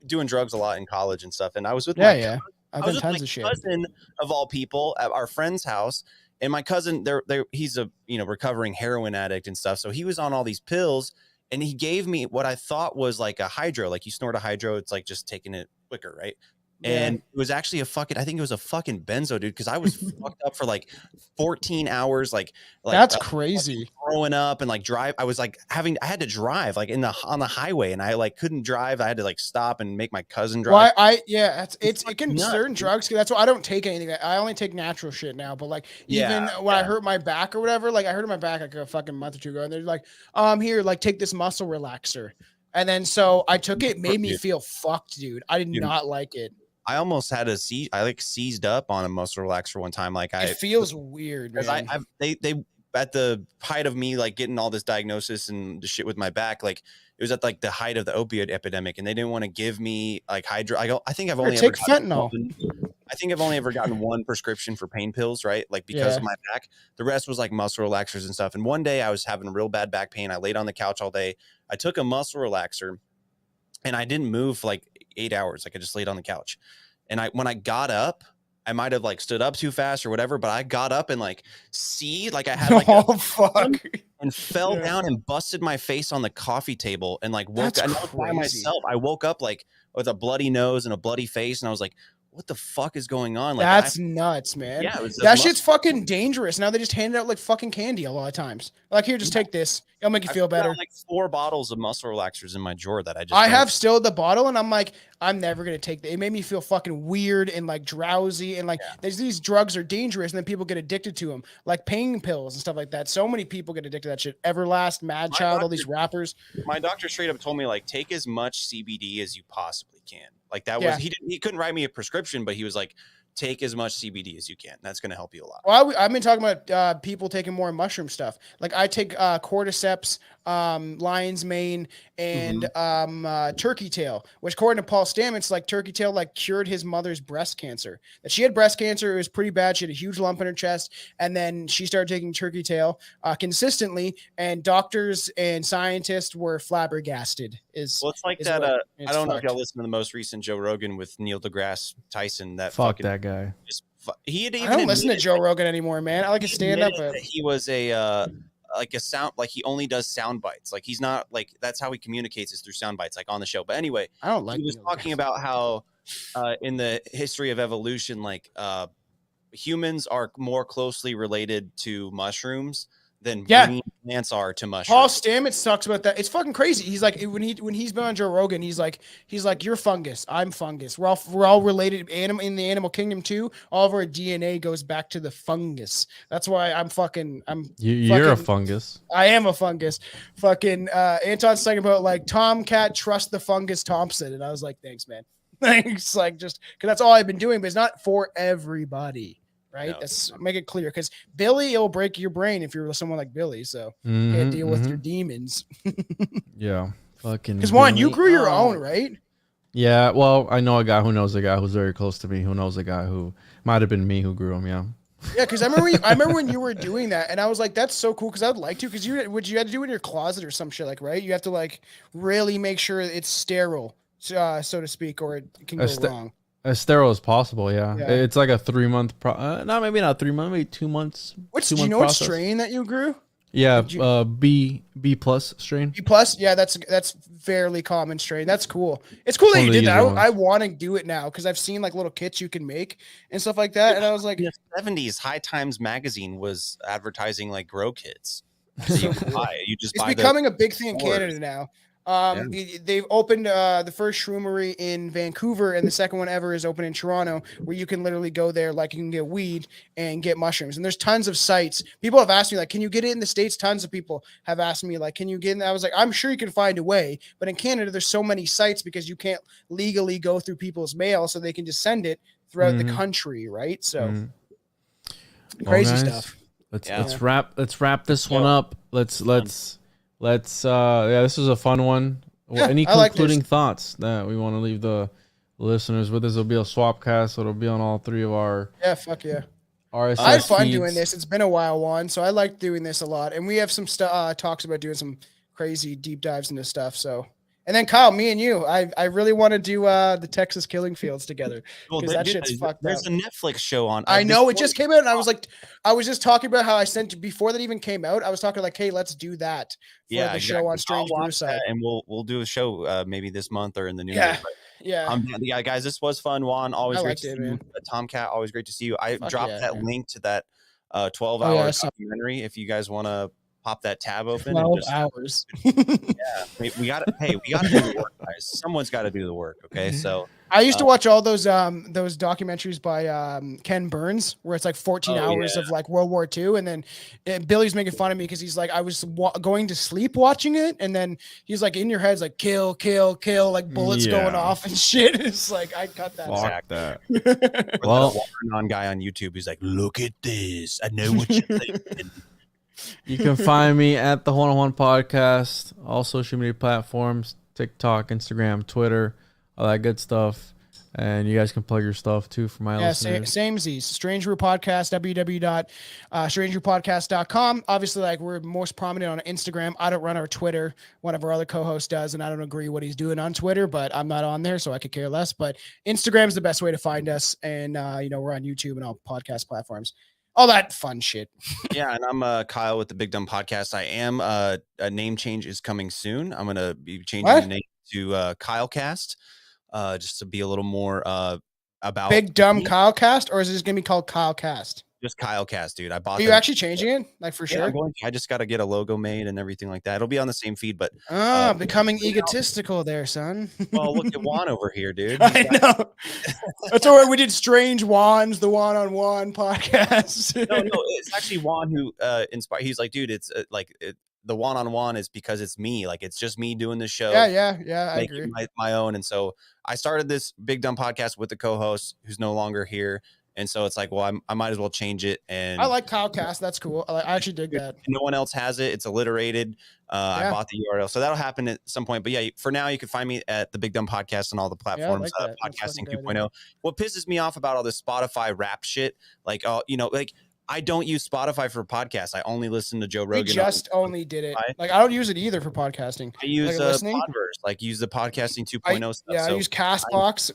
doing drugs a lot in college and stuff, and I was with Yeah. I I've was done with tons my of shit. cousin of all people at our friend's house, and my cousin, he's a recovering heroin addict and stuff, so he was on all these pills, and he gave me what I thought was like a hydro, like you snort a hydro, it's like just taking it quicker, right? And it was actually I think it was a fucking benzo, dude, because I was fucked up for like 14 hours, like That's crazy. throwing up and like drive. I was like I had to drive like on the highway, and I like couldn't drive. I had to like stop and make my cousin drive. Well, it can nuts, certain dude. drugs. That's why I don't take anything. I only take natural shit now. But like even when I hurt my back or whatever, like I hurt my back like a fucking month or two ago, and they're like, here, like take this muscle relaxer. And then so I took it, made me feel fucked, dude. I did not like it. I almost had I like seized up on a muscle relaxer one time. Like It feels weird, because man. they at the height of me like getting all this diagnosis and the shit with my back, like it was at like the height of the opioid epidemic, and they didn't want to give me like hydro. I think I've only take fentanyl. I think I've only ever gotten one prescription for pain pills, right? Like because of my back. The rest was like muscle relaxers and stuff. And one day I was having real bad back pain. I laid on the couch all day. I took a muscle relaxer, and I didn't move for like 8 hours. Like I just laid on the couch. And when I got up, I might have like stood up too fast or whatever, but I got up and like I had like fuck. And fell down and busted my face on the coffee table and like woke up by myself. I woke up like with a bloody nose and a bloody face, and I was like, what the fuck is going on? Like That's nuts, man. Yeah, that shit's fucking dangerous. Now they just hand it out like fucking candy a lot of times. Like, here, just take this. It'll make you feel better. Like 4 bottles of muscle relaxers in my drawer that I have still the bottle, and I'm like, I'm never gonna take that. It made me feel fucking weird and like drowsy, and like these drugs are dangerous, and then people get addicted to them, like pain pills and stuff like that. So many people get addicted to that shit. Everlast, Mad Child, all these rappers. My doctor straight up told me like, take as much CBD as you possibly can. Like that was he couldn't write me a prescription, but he was like, take as much CBD as you can. That's going to help you a lot. Well, I've been talking about people taking more mushroom stuff. Like I take cordyceps, lion's mane, and turkey tail, which according to Paul Stamets, like turkey tail like cured his mother's breast cancer. That she had breast cancer. It was pretty bad. She had a huge lump in her chest. And then she started taking turkey tail consistently. And doctors and scientists were flabbergasted. It's like that. I don't know if y'all listen to the most recent Joe Rogan with Neil deGrasse Tyson. That Fuck that guy. Just he had I even don't listen to admitted, Joe Rogan anymore, man. I like his stand up. that he was like a sound, like he only does sound bites. Like he's not like, that's how he communicates, is through sound bites, like on the show. But anyway, I don't like. he was talking about how in the history of evolution, like humans are more closely related to mushrooms than green plants are to mushrooms. Paul Stamets talks about that. It's fucking crazy. He's like, when he's been on Joe Rogan, he's like, you're fungus, I'm fungus. We're all related. In the animal kingdom too. All of our DNA goes back to the fungus. That's why You're a fungus. I am a fungus. Fucking Anton's talking about like Tomcat, trust the fungus Thompson, and I was like, thanks, man. Thanks, like just because that's all I've been doing, but it's not for everybody. Right. No. Let's make it clear, because Billy, it'll break your brain if you're someone like Billy. So you can't deal with your demons. Yeah. Fucking. Because Juan, you grew your own, right? Yeah. Well, I know a guy who knows a guy who's very close to me, who knows a guy who might have been me who grew him. Yeah. Yeah. Because I remember when you were doing that, and I was like, that's so cool. Because I would like to, because you had to do it in your closet or some shit, like, right? You have to like really make sure it's sterile, so to speak, or it can go wrong. As sterile as possible, yeah. Yeah. It's like a 3 month maybe not 3 months, maybe 2 months. Do you know what strain that you grew? Yeah, B plus strain. B plus, yeah, that's fairly common strain. That's cool. It's cool that you did that. I want to do it now because I've seen like little kits you can make and stuff like that, and I was like, in the 70s, High Times magazine was advertising like grow kits. So you can buy it. It's becoming a big thing in Canada now. They've opened the first shroomery in Vancouver, and the second one ever is open in Toronto, where you can literally go there, like you can get weed and get mushrooms. And there's tons of sites. People have asked me, like, can you get it in the States? Tons of people have asked me, like, can you get in? I was like, I'm sure you can find a way. But in Canada, there's so many sites because you can't legally go through people's mail, so they can just send it throughout the country, right? So crazy stuff. Let's wrap this one up. Let's this was a fun one. Any concluding thoughts that we want to leave the listeners with? This will be a swap cast, so it'll be on all three of our fuck yeah. RSS I had fun feeds. doing this. It's been a while, Juan, so I like doing this a lot. And we have some talks about doing some crazy deep dives into stuff. So, and then Kyle, me and you, I really want to do the Texas Killing Fields together, because that shit's fucked up. There's a Netflix show on. I know, it just came out, and I was just talking about how I sent before that even came out. I was talking like, hey, let's do that for the show on Strange Brew side, and we'll do a show maybe this month or in the new year. Yeah, guys, this was fun. Juan, always great to see you. Tomcat, always great to see you. I dropped that link to that 12-hour documentary if you guys want to pop that tab open. 12 hours. We got to do the work, guys. Someone's got to do the work. Okay, so I used to watch all those documentaries by Ken Burns, where it's like 14 hours of like World War II, and then Billy's making fun of me because he's like, I was going to sleep watching it, and then he's like, in your head's like kill, kill, kill, like bullets going off and shit. It's like, I cut that. Fuck that. Well, non guy on YouTube, he's like, look at this. I know what you're thinking. You can find me at the One on One Podcast, all social media platforms, TikTok, Instagram, Twitter, all that good stuff. And you guys can plug your stuff too for my listeners. Same Z's. Strange Brew Podcast, www.strangebrewpodcast.com. Obviously, like, we're most prominent on Instagram. I don't run our Twitter. One of our other co-hosts does, and I don't agree what he's doing on Twitter, but I'm not on there, so I could care less. But Instagram is the best way to find us. And, we're on YouTube and all podcast platforms. All that fun shit. Yeah, and I'm Kyle with the Big Dumb Podcast. I am a name change is coming soon. I'm gonna be changing the name to Kylecast, just to be a little more about Big Dumb Kylecast, or is it just gonna be called Kylecast? Just Kylecast, dude. I bought. Are you actually changing it? Like, for sure? I just got to get a logo made and everything like that. It'll be on the same feed, but becoming egotistical there, son. Well, look at Juan over here, dude. I know. That's all right. We did Strange Juan's, the One-on-One podcast. No, it's actually Juan who inspired. He's like, dude, it's the one-on-one is because it's me. Like, it's just me doing the show. Yeah. I agree. My own. And so I started this Big Dumb Podcast with the co-host who's no longer here. And so it's like, well, I might as well change it. And I like Kylecast. That's cool. I actually dig that. No one else has it. It's alliterated. I bought the URL. So that'll happen at some point. But yeah, for now, you can find me at the Big Dumb Podcast on all the platforms, Podcasting 2.0. What pisses me off about all this Spotify rap shit, like, I don't use Spotify for podcasts. I only listen to Joe Rogan. We just only did it. Like, I don't use it either for podcasting. I use Podverse, use the Podcasting 2.0 stuff. Yeah, I use Castbox.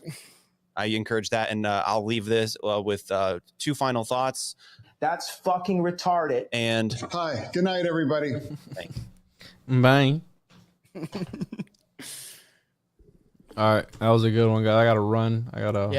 I encourage that. And I'll leave this with 2 final thoughts. That's fucking retarded. And hi, good night, everybody. Bye. All right, that was a good one, guys. I gotta run. I gotta.